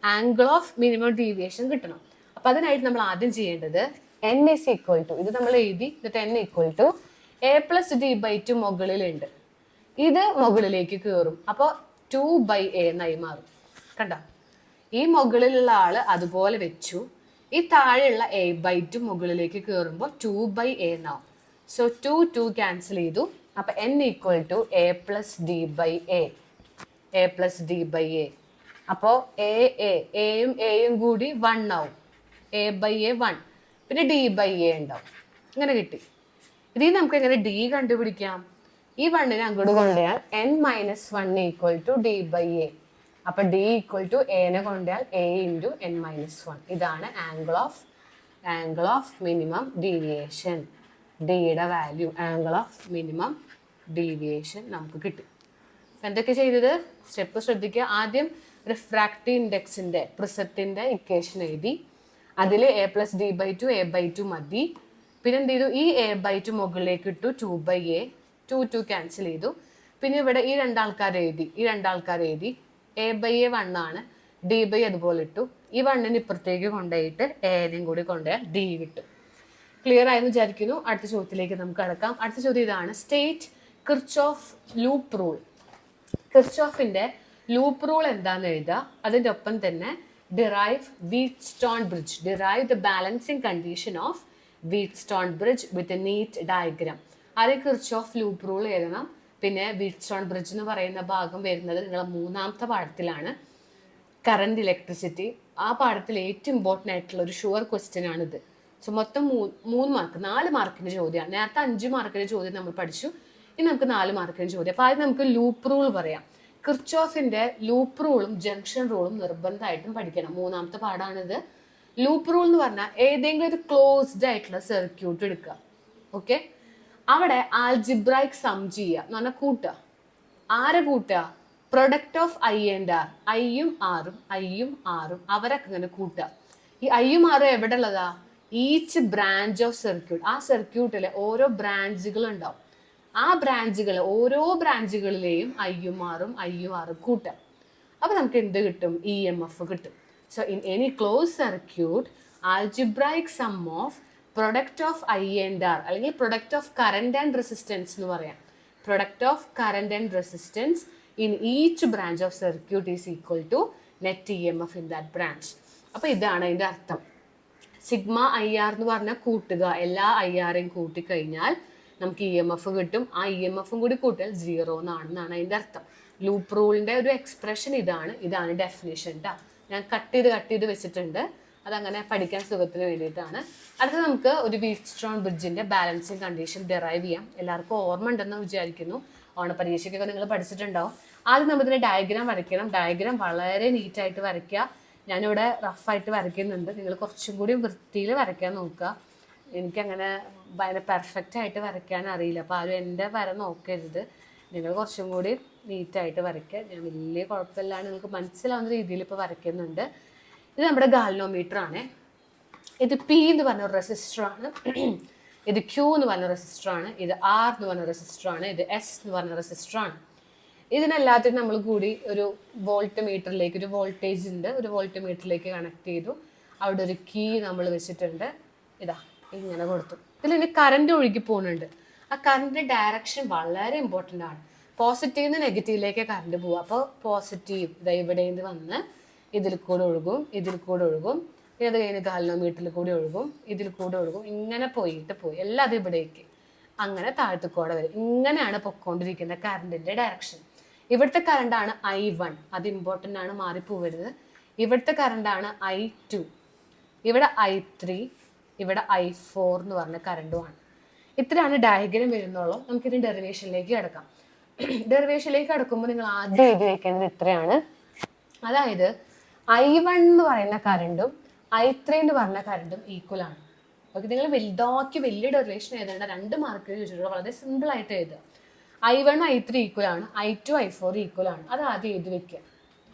ആംഗിൾ ഓഫ് മിനിമം ഡീവിയേഷൻ കിട്ടണം. അപ്പൊ അതിനായിട്ട് നമ്മൾ ആദ്യം ചെയ്യേണ്ടത് n ഈസ് ഈക്വൽ ടു, ഇത് നമ്മൾ എഴുതി, എന്നിട്ട് n equal to A plus D by two മുകളിലുണ്ട്, ഇത് മുകളിലേക്ക് കയറും. അപ്പോൾ 2 ബൈ എ എന്നായി മാറും. കണ്ട, ഈ മുകളിലുള്ള ആള് അതുപോലെ വെച്ചു, ഈ താഴെയുള്ള എ ബൈ ടു മുകളിലേക്ക് കയറുമ്പോൾ 2 ബൈ എ എന്നാവും. സോ 2 ക്യാൻസൽ ചെയ്തു. അപ്പൊ n equal to A plus D by A, A plus D by A. അപ്പോൾ എയും എയും കൂടി 1 ആവും, എ ബൈ എ 1, പിന്നെ ഡി ബൈ എ ഉണ്ടാവും. ഇങ്ങനെ കിട്ടി. ഇതിൽ നമുക്ക് എങ്ങനെ ഡി കണ്ടുപിടിക്കാം? ഈ 1നെ അങ്ങോട്ട് കൊണ്ടുപോയാൽ n minus 1 equal to D by A. അപ്പൊ ഡി ഈക്വൽ ടു എനെ കൊണ്ടുപോയാൽ എ ഇൻറ്റു n മൈനസ് 1. ഇതാണ് ആംഗിൾ ഓഫ് മിനിമം ഡീവിയേഷൻ, ഡിയുടെ value, angle of minimum deviation നമുക്ക് കിട്ടി. എന്തൊക്കെ ചെയ്തത്? സ്റ്റെപ്പ് ശ്രദ്ധിക്കുക. ആദ്യം റിഫ്രാക്റ്റീവ് ഇൻഡെക്സിന്റെ പ്രിസത്തിന്റെ ഇക്വേഷൻ എഴുതി, അതിൽ A plus D by two A by two മതി. പിന്നെ എന്ത് ചെയ്തു? ഈ എ ബൈ ടു മുകളിലേക്ക് ഇട്ടു, 2 ബൈ എ, 2 ക്യാൻസൽ ചെയ്തു. പിന്നെ ഇവിടെ ഈ രണ്ടാൾക്കാർ എഴുതി, എ ബൈ എ 1 ആണ്, ഡി ബൈ അതുപോലെ ഇട്ടു. ഈ 1നെ ഇപ്പുറത്തേക്ക് കൊണ്ടുപോയിട്ട് എനെയും കൂടി കൊണ്ടുപോയാൽ ഡി കിട്ടും. ക്ലിയർ ആയെന്ന് വിചാരിക്കുന്നു. അടുത്ത ചോദ്യത്തിലേക്ക് നമുക്ക് കടക്കാം. അടുത്ത ചോദ്യം ഇതാണ്, സ്റ്റേറ്റ് കിർച്ചോഫ് ലൂപ്പ് റൂൾ. കിർച്ചോഫിന്റെ ലൂപ്പ് റൂൾ എന്താന്ന് എഴുതുക. അതിൻ്റെ ഒപ്പം തന്നെ derive Wheatstone bridge, derive the balancing condition of Wheatstone bridge with a neat diagram. ആദ്യം കിർച്ചോഫ് ലൂപ്പ് റൂൾ എഴുതണം. പിന്നെ വീറ്റ്സ്റ്റോൺ ബ്രിഡ്ജ് എന്ന് പറയുന്ന ഭാഗം വരുന്നത് നിങ്ങളെ 3ാമത്തെ പാഠത്തിലാണ്, കറണ്ട് ഇലക്ട്രിസിറ്റി. ആ പാഠത്തിൽ ഏറ്റവും ഇമ്പോർട്ടൻ്റ് ആയിട്ടുള്ള ഒരു ഷുവർ ക്വസ്റ്റ്യൻ ആണിത്. സോ മൊത്തം 3 മാർക്ക്, 4 മാർക്കിൻ്റെ ചോദ്യമാണ്. നേരത്തെ 5 മാർക്കിൻ്റെ ചോദ്യം നമ്മൾ പഠിച്ചു, ഇനി നമുക്ക് 4 മാർക്കിൻ്റെ ചോദ്യം. അപ്പോൾ ആദ്യം നമുക്ക് ലൂപ്പ് റൂൾ പറയാം. കിർച്ചോഫിന്റെ ലൂപ്പ് റൂളും ജംഗ്ഷൻ റൂളും നിർബന്ധമായിട്ടും പഠിക്കണം. 3ാമത്തെ പാഠാണിത്. ലൂപ്പ് റൂൾ എന്ന് പറഞ്ഞാൽ ഏതെങ്കിലും ഒരു ക്ലോസ്ഡ് ആയിട്ടുള്ള സർക്യൂട്ട് എടുക്കുക. ഓക്കെ, അവിടെ ആൽജിബ്രൈക് സം ചെയ്യുക എന്ന് പറഞ്ഞാൽ കൂട്ടുക. ആരെ കൂട്ടുക? Product of I and R, ഐയും ആറും അവരൊക്കെ ഇങ്ങനെ കൂട്ടുക. ഈ ഐയും ആറും എവിടെ ഉള്ളതാ? Each branch of circuit. ആ സർക്യൂട്ടിലെ ഓരോ ബ്രാഞ്ചുകൾ ഉണ്ടാവും. ആ ബ്രാഞ്ചുകൾ, ഓരോ ബ്രാഞ്ചുകളിലെയും ഐയും ആറും കൂട്ടാം. അപ്പൊ നമുക്ക് എന്ത് കിട്ടും? EMF കിട്ടും. So in any close circuit, algebraic sum of product of I and R, അല്ലെങ്കിൽ product of current and resistance എന്ന് പറയാം. Product of current and resistance in each branch of circuit is equal to net EMF in that branch. അപ്പൊ ഇതാണ് അതിന്റെ അർത്ഥം. Sigma IR എന്ന് പറഞ്ഞാൽ കൂട്ടുക. എല്ലാ IRയും കൂട്ടിക്കഴിഞ്ഞാൽ നമുക്ക് EMF കിട്ടും. ആ EMFും കൂടി കൂട്ടിയാൽ 0 എന്നാണ് അതിൻ്റെ അർത്ഥം. ലൂപ്പ് റൂളിൻ്റെ ഒരു എക്സ്പ്രഷൻ ഇതാണ് ഡെഫിനേഷൻ കേട്ടോ. ഞാൻ കട്ട് ചെയ്ത് വെച്ചിട്ടുണ്ട്, അതങ്ങനെ പഠിക്കാൻ സുഖത്തിന് വേണ്ടിയിട്ടാണ്. അടുത്ത നമുക്ക് ഒരു വീറ്റ്സ്റ്റോൺ ബ്രിഡ്ജിൻ്റെ ബാലൻസിങ് കണ്ടീഷൻ ഡെറൈവ് ചെയ്യാം. എല്ലാവർക്കും ഓർമ്മ ഉണ്ടെന്ന് വിചാരിക്കുന്നു, ഓണപരീക്ഷയ്ക്കൊക്കെ നിങ്ങൾ പഠിച്ചിട്ടുണ്ടാവും. ആദ്യം നമ്മൾ ഇതിൻ്റെ ഡയഗ്രാം വരയ്ക്കണം. ഡയഗ്രാം വളരെ നീറ്റായിട്ട് വരയ്ക്കുക. ഞാനിവിടെ റഫായിട്ട് വരയ്ക്കുന്നുണ്ട്, നിങ്ങൾ കുറച്ചും കൂടി വൃത്തിയിൽ വരയ്ക്കാൻ നോക്കുക. എനിക്കങ്ങനെ ഭയങ്കര പെർഫെക്റ്റ് ആയിട്ട് വരയ്ക്കാൻ അറിയില്ല, അപ്പോൾ ആരും എൻ്റെ വര നോക്കരുത്. നിങ്ങൾ കുറച്ചും കൂടി നീറ്റായിട്ട് വരയ്ക്കുക. ഞാൻ വലിയ കുഴപ്പമില്ലാണ്ട് നിങ്ങൾക്ക് മനസ്സിലാവുന്ന രീതിയിൽ ഇപ്പോൾ വരയ്ക്കുന്നുണ്ട്. ഇത് നമ്മുടെ ഗാൽവനോമീറ്റർ ആണ്. ഇത് P എന്ന് പറഞ്ഞ ഒരു റെസിസ്റ്ററാണ്, ഇത് Q എന്ന് പറഞ്ഞ റെസിസ്റ്ററാണ്, ഇത് R എന്ന് പറഞ്ഞ റെസിസ്റ്ററാണ്, ഇത് S എന്ന് പറഞ്ഞ റെസിസ്റ്ററാണ്. ഇതിനെല്ലാത്തിനും നമ്മൾ കൂടി ഒരു വോൾട്ട് മീറ്ററിലേക്ക്, ഒരു വോൾട്ടേജ് ഉണ്ട്, ഒരു വോൾട്ട് മീറ്ററിലേക്ക് കണക്ട് ചെയ്തു. അവിടെ ഒരു കീ നമ്മൾ വെച്ചിട്ടുണ്ട്, ഇതാ ഇങ്ങനെ കൊടുത്തു. ഇതിൽ കറണ്ട് ഒഴുകി പോകുന്നുണ്ട്. ആ കറണ്ട് ഡയറക്ഷൻ വളരെ ഇമ്പോർട്ടൻ്റ് ആണ്. പോസിറ്റീവ് നിന്ന് നെഗറ്റീവിലേക്ക് കറണ്ട് പോവുക. അപ്പോൾ പോസിറ്റീവ് ഇതാ ഇവിടെ നിന്ന് വന്ന് ഇതിൽ കൂടെ ഒഴുകും, ഇത് കഴിഞ്ഞ് ഗാൽവനോമീറ്ററിൽ കൂടി ഒഴുകും, ഇതിൽ കൂടെ ഒഴുകും, ഇങ്ങനെ പോയി എല്ലാം അത് ഇവിടേക്ക്. അങ്ങനെ താഴത്തേക്കൂടെ വരും. ഇങ്ങനെയാണ് പൊക്കോണ്ടിരിക്കുന്ന കറണ്ടിന്റെ ഡയറക്ഷൻ. ഇവിടുത്തെ കറണ്ടാണ് I1, അത് ഇമ്പോർട്ടൻ്റ് ആണ്, മാറിപ്പോവരുത്. ഇവിടുത്തെ കറണ്ടാണ് I2, ഇവിടെ I3, ഇവിടെ I4 എന്ന് പറഞ്ഞ കറണ്ടുമാണ്. ഇത്രയാണ് ഡയഗ്രം വരുന്നുള്ളൂ. നമുക്കിനി ഡെറിവേഷനിലേക്ക് കിടക്കാം. ഡെറിവേഷനിലേക്ക് കിടക്കുമ്പോൾ നിങ്ങൾ ആദ്യം എഴുതി വയ്ക്കേണ്ടത് ഇത്രയാണ്. അതായത് I1 എന്ന് പറയുന്ന കറണ്ടും I3 എന്ന് പറഞ്ഞ കറണ്ടും ഈക്വൽ ആണ്. ഓക്കെ, നിങ്ങൾ വലുതാക്കി വലിയ ഡെറിവേഷൻ എഴുതേണ്ട, 2 മാർക്ക് ചോദിച്ചിട്ടുള്ള വളരെ സിമ്പിൾ ആയിട്ട് എഴുതുക. I1 I3 ഈക്വൽ ആണ്, I2 I4 ഈക്വൽ ആണ്. അത് ആദ്യം എഴുതി വെക്കുക.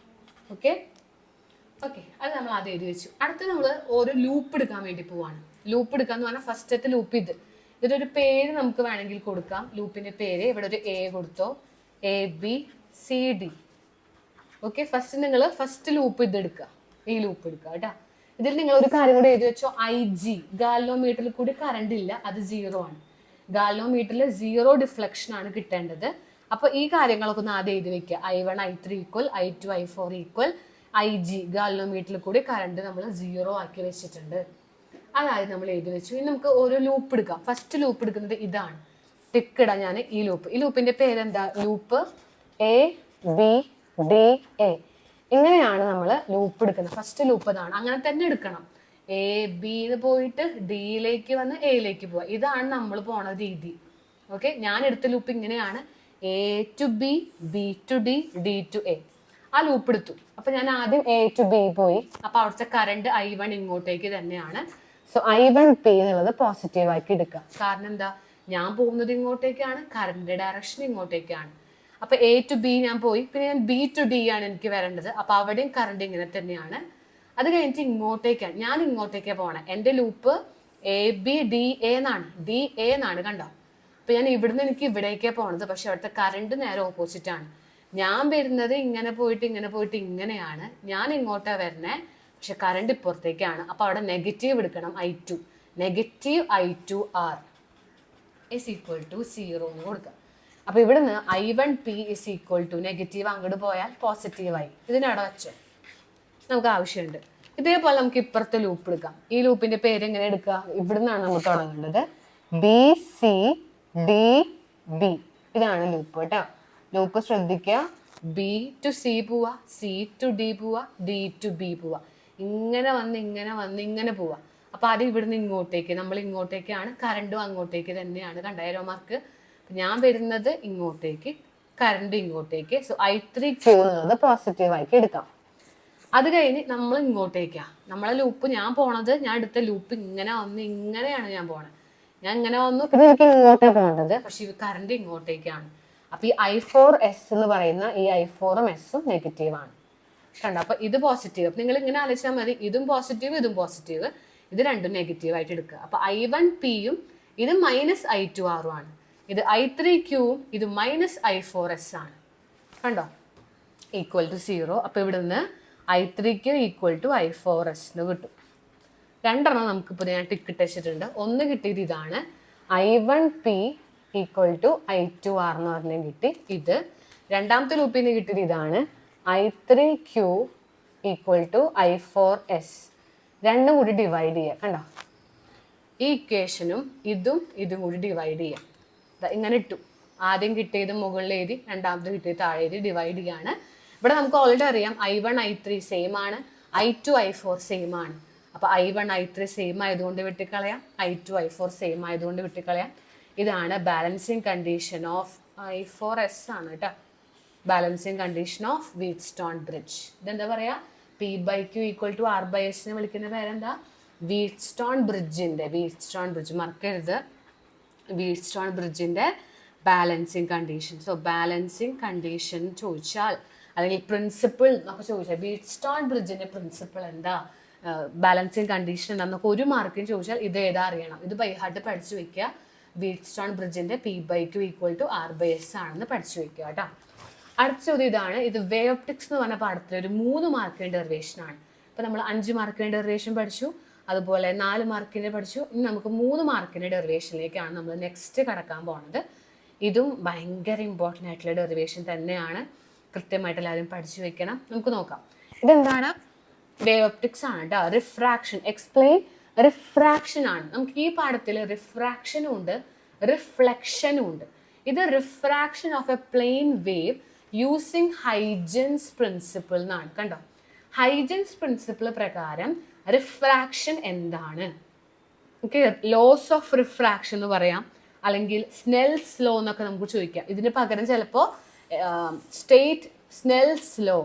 ഓക്കെ, അത് നമ്മൾ ആദ്യം എഴുതി വെച്ചു. അടുത്ത് നമ്മൾ ഓരോ ലൂപ്പ് എടുക്കാൻ വേണ്ടി പോവാണ്. ലൂപ്പ് എടുക്കാന്ന് പറഞ്ഞാൽ ഫസ്റ്റത്തെ ലൂപ്പ് ഇതൊരു പേര് നമുക്ക് വേണമെങ്കിൽ കൊടുക്കാം. ലൂപ്പിന്റെ പേര് ഇവിടെ ഒരു A കൊടുത്തോ, ABCD. ഓക്കെ, ഫസ്റ്റ് ലൂപ്പ് ഇതെടുക്കുക, ഈ ലൂപ്പ് എടുക്കുക കേട്ടോ. ഇതിൽ നിങ്ങൾ ഒരു കാര്യം കൂടെ എഴുതി വെച്ചോ, IG, ഗാൽവനോമീറ്ററിൽ കൂടി കറണ്ട് ഇല്ല, അത് 0 ആണ്. ഗാൽവനോമീറ്ററിൽ 0 ഡിഫ്ലക്ഷൻ ആണ് കിട്ടേണ്ടത്. അപ്പൊ ഈ കാര്യങ്ങളൊക്കെ ഒന്ന് ആദ്യം എഴുതി വെക്കുക. I1 I3 equal, I2 I4 equal, IG ഗാൽവനോമീറ്ററിൽ കൂടി കറണ്ട് നമ്മൾ 0 ആക്കി വെച്ചിട്ടുണ്ട്. അതായത് നമ്മൾ എഴുതി വെച്ചു. ഇനി നമുക്ക് ഓരോ ലൂപ്പ് എടുക്കാം. ഫസ്റ്റ് ലൂപ്പ് എടുക്കുന്നത് ഇതാണ്. ടിക്ക് ഇടാം ഞാൻ ഈ ലൂപ്പിന്റെ പേരെന്താ? Loop ABDA. ഇങ്ങനെയാണ് നമ്മൾ ലൂപ്പ് എടുക്കുന്നത്. ഫസ്റ്റ് ലൂപ്പ് ഇതാണ്, അങ്ങനെ തന്നെ എടുക്കണം. ABന്ന് പോയിട്ട് Dയിലേക്ക് വന്ന് Aയിലേക്ക് പോവാ. ഇതാണ് നമ്മൾ പോണ രീതി. ഓക്കെ, ഞാൻ എടുത്ത ലൂപ്പ് ഇങ്ങനെയാണ്. A to B, B to D, D to A. ആ ലൂപ്പ് എടുത്തു. അപ്പൊ ഞാൻ ആദ്യം A to B പോയി. അപ്പൊ അവിടുത്തെ കറണ്ട് I1 ഇങ്ങോട്ടേക്ക് തന്നെയാണ്. സോ I1P എന്നുള്ളത് പോസിറ്റീവ് ആക്കി എടുക്കുക. കാരണം എന്താ, ഞാൻ പോകുന്നത് ഇങ്ങോട്ടേക്കാണ്, കറണ്ട് ഡയറക്ഷൻ ഇങ്ങോട്ടേക്കാണ്. അപ്പൊ A to B ഞാൻ പോയി, പിന്നെ ഞാൻ B to D ആണ് എനിക്ക് വരേണ്ടത്. അപ്പൊ അവിടെയും കറണ്ട് ഇങ്ങനെ തന്നെയാണ്. അത് കഴിഞ്ഞിട്ട് ഇങ്ങോട്ടേക്കാണ്, ഞാൻ ഇങ്ങോട്ടേക്കാണ് പോണേ. എൻ്റെ ലൂപ്പ് ABDA എന്നാണ്, DA എന്നാണ്, കണ്ടോ? അപ്പൊ ഞാൻ ഇവിടുന്ന് എനിക്ക് ഇവിടേക്കാണ് പോണത്. പക്ഷെ അവിടുത്തെ കറണ്ട് നേരെ ഓപ്പോസിറ്റ് ആണ്. ഞാൻ വരുന്നത് ഇങ്ങനെ പോയിട്ട് ഇങ്ങനെയാണ്. ഞാൻ ഇങ്ങോട്ടാ വരണേ, പക്ഷെ കറണ്ട് ഇപ്പുറത്തേക്കാണ്. അപ്പൊ അവിടെ നെഗറ്റീവ് എടുക്കണം. I2 negative I2R is equal to 0 എന്ന് കൊടുക്കുക. അപ്പൊ ഇവിടുന്ന് I1P is equal to negative അങ്ങോട്ട് പോയാൽ പോസിറ്റീവായി. ഇതിനവിടെ വെച്ചോ, നമുക്ക് ആവശ്യമുണ്ട്. ഇതേപോലെ നമുക്ക് ഇപ്പുറത്തെ ലൂപ്പ് എടുക്കാം. ഈ ലൂപ്പിന്റെ പേര് എങ്ങനെ എടുക്കുക? ഇവിടുന്നാണ് നമ്മൾ തുടങ്ങേണ്ടത്. BCDB. ഇതാണ് ലൂപ്പ് കേട്ടോ. ലൂപ്പ് ശ്രദ്ധിക്കുക. B to C പോവാ, C to D പോവാ, D to B പോവാ. ഇങ്ങനെ വന്ന് പോവാ. അപ്പൊ അത് ഇവിടുന്ന് ഇങ്ങോട്ടേക്ക്, നമ്മൾ ഇങ്ങോട്ടേക്കാണ്, കറണ്ടും അങ്ങോട്ടേക്ക് തന്നെയാണ്. കണ്ട ഏരോ മാർക്ക്. ഞാൻ വരുന്നത് ഇങ്ങോട്ടേക്ക്, കറണ്ട് ഇങ്ങോട്ടേക്ക്. സോ I3Q എന്നുള്ളത് പോസിറ്റീവ് ആക്കി എടുക്കാം. അത് കഴിഞ്ഞ് നമ്മൾ ഇങ്ങോട്ടേക്കാ, നമ്മളെ ലൂപ്പ് ഞാൻ പോണത്, ഞാൻ എടുത്ത ലൂപ്പ് ഇങ്ങനെയാണ് ഞാൻ പോണത്. ഞാൻ ഇങ്ങനെ വന്നു, പിന്നെ എനിക്ക് ഇങ്ങോട്ടേക്ക് പോകേണ്ടത്, പക്ഷെ കറണ്ട് ഇങ്ങോട്ടേക്കാണ്. അപ്പൊ ഈ I4S എന്ന് പറയുന്ന ഈ I4ഉം S ഉം നെഗറ്റീവ് ആണ്. കണ്ടോ? അപ്പൊ ഇത് പോസിറ്റീവ്. അപ്പൊ നിങ്ങൾ ഇങ്ങനെ ആലോചിച്ചാൽ മതി, ഇതും പോസിറ്റീവ്, ഇതും പോസിറ്റീവ്, ഇത് രണ്ടും നെഗറ്റീവ് ആയിട്ട് എടുക്കുക. അപ്പൊ I1Pയും ഇത് മൈനസ് I2R ആണ്. ഇത് I3Qവും ഇത് മൈനസ് I4S ആണ്. കണ്ടോ? Equal to 0. അപ്പൊ ഇവിടുന്ന് I3Q ഈക്വൽ ടു I4S എന്ന് കിട്ടും. രണ്ടെണ്ണം നമുക്കിപ്പോൾ ഞാൻ ടിക്ക് വെച്ചിട്ടുണ്ട്. ഒന്ന് കിട്ടിയത് ഇതാണ്, I1P ഈക്വൽ ടു I2R എന്ന് പറഞ്ഞാൽ കിട്ടി. ഇത് രണ്ടാമത്തെ ലൂപ്പിൽ നിന്ന് കിട്ടിയത് ഇതാണ്, I3Q ഈക്വൽ ടു I4S. രണ്ടും കൂടി ഡിവൈഡ് ചെയ്യുക. കണ്ടോ? ഈ ഇക്വേഷനും ഇതും കൂടി ഡിവൈഡ് ചെയ്യാം. ഇങ്ങനെ ഇട്ടു. ആദ്യം കിട്ടിയത് മുകളിൽ എഴുതി, രണ്ടാമത് കിട്ടിയത് താഴെ എഴുതി, ഡിവൈഡ് ചെയ്യാണ്. ഇവിടെ നമുക്ക് ഓൾറെഡി അറിയാം I1 I3 സെയിം ആണ്, I2 I4 സെയിം ആണ്. അപ്പൊ I1 I3 സെയിം ആയതുകൊണ്ട് വെട്ടിക്കളയാം, I2 I4 സെയിം ആയതുകൊണ്ട് വെട്ടിക്കളയാം. ഇതാണ് ബാലൻസിങ് കണ്ടീഷൻ ഓഫ് I4S ആണ് കേട്ടോ. Balancing condition of Wheatstone bridge. ഇതെന്താ പറയാ? P/Q ഈക്വൽ ടു R/S വിളിക്കുന്ന പേരെന്താ? വീറ്റ്സ്റ്റോൺ ബ്രിഡ്ജ് മറക്കരുത്. വീറ്റ്സ്റ്റോൺ ബ്രിഡ്ജിന്റെ balancing condition. So balancing condition ചോദിച്ചാൽ, അല്ലെങ്കിൽ പ്രിൻസിപ്പിൾ എന്നൊക്കെ ചോദിച്ചാൽ, വീറ്റ്സ്റ്റോൺ ബ്രിഡ്ജിന്റെ പ്രിൻസിപ്പിൾ എന്താ, ബാലൻസിങ് കണ്ടീഷൻ എന്താന്നൊക്കെ ഒരു മാർക്കിന് ചോദിച്ചാൽ ഇത് ഏതാ അറിയണം. ഇത് ബൈ ഹാർട്ട് പഠിച്ചു വെക്കുക. Whetstone ബ്രിഡ്ജിന്റെ P/Q equal to R/S ആണെന്ന് പഠിച്ചു വെക്കുക കേട്ടോ. അടുത്ത ചോദ്യം ഇതാണ്. ഇത് വേ ഒപ്റ്റിക്സ് എന്ന് പറഞ്ഞ പാഠത്തിലെ ഒരു 3 മാർക്കിന്റെ ഡെറിവേഷൻ ആണ്. ഇപ്പൊ നമ്മൾ 5 മാർക്കിന്റെ ഡെറിവേഷൻ പഠിച്ചു, അതുപോലെ 4 മാർക്കിന്റെ പഠിച്ചു. ഇനി നമുക്ക് 3 മാർക്കിന്റെ ഡെറിവേഷനിലേക്കാണ് നമ്മൾ നെക്സ്റ്റ് കടക്കാൻ പോകുന്നത്. ഇതും ഭയങ്കര ഇമ്പോർട്ടൻ്റ് ആയിട്ടുള്ള ഡെറിവേഷൻ തന്നെയാണ്. കൃത്യമായിട്ട് എല്ലാവരും പഠിച്ചു വെക്കണം. നമുക്ക് നോക്കാം. ഇതെന്താണ്? വേ ഒപ്റ്റിക്സ് ആണ് കേട്ടോ. റിഫ്രാക്ഷൻ, എക്സ്പ്ലെയിൻ റിഫ്രാക്ഷൻ ആണ്. നമുക്ക് ഈ പാഠത്തിൽ റിഫ്രാക്ഷനും ഉണ്ട് റിഫ്ലക്ഷനും ഉണ്ട്. ഇത് refraction of A plane wave using Huygens principle എന്നാണ്. കണ്ടോ, ഹൈജൻസ് പ്രിൻസിപ്പിൾ പ്രകാരം റിഫ്രാക്ഷൻ എന്താണ്? ഓക്കെ, ലോസ് ഓഫ് റിഫ്രാക്ഷൻ എന്ന് പറയാം, അല്ലെങ്കിൽ സ്നെൽസ് ലോ എന്നൊക്കെ നമുക്ക് ചോദിക്കാം. ഇതിന് പകരം ചിലപ്പോൾ സ്റ്റേറ്റ് സ്നെൽസ് ലോ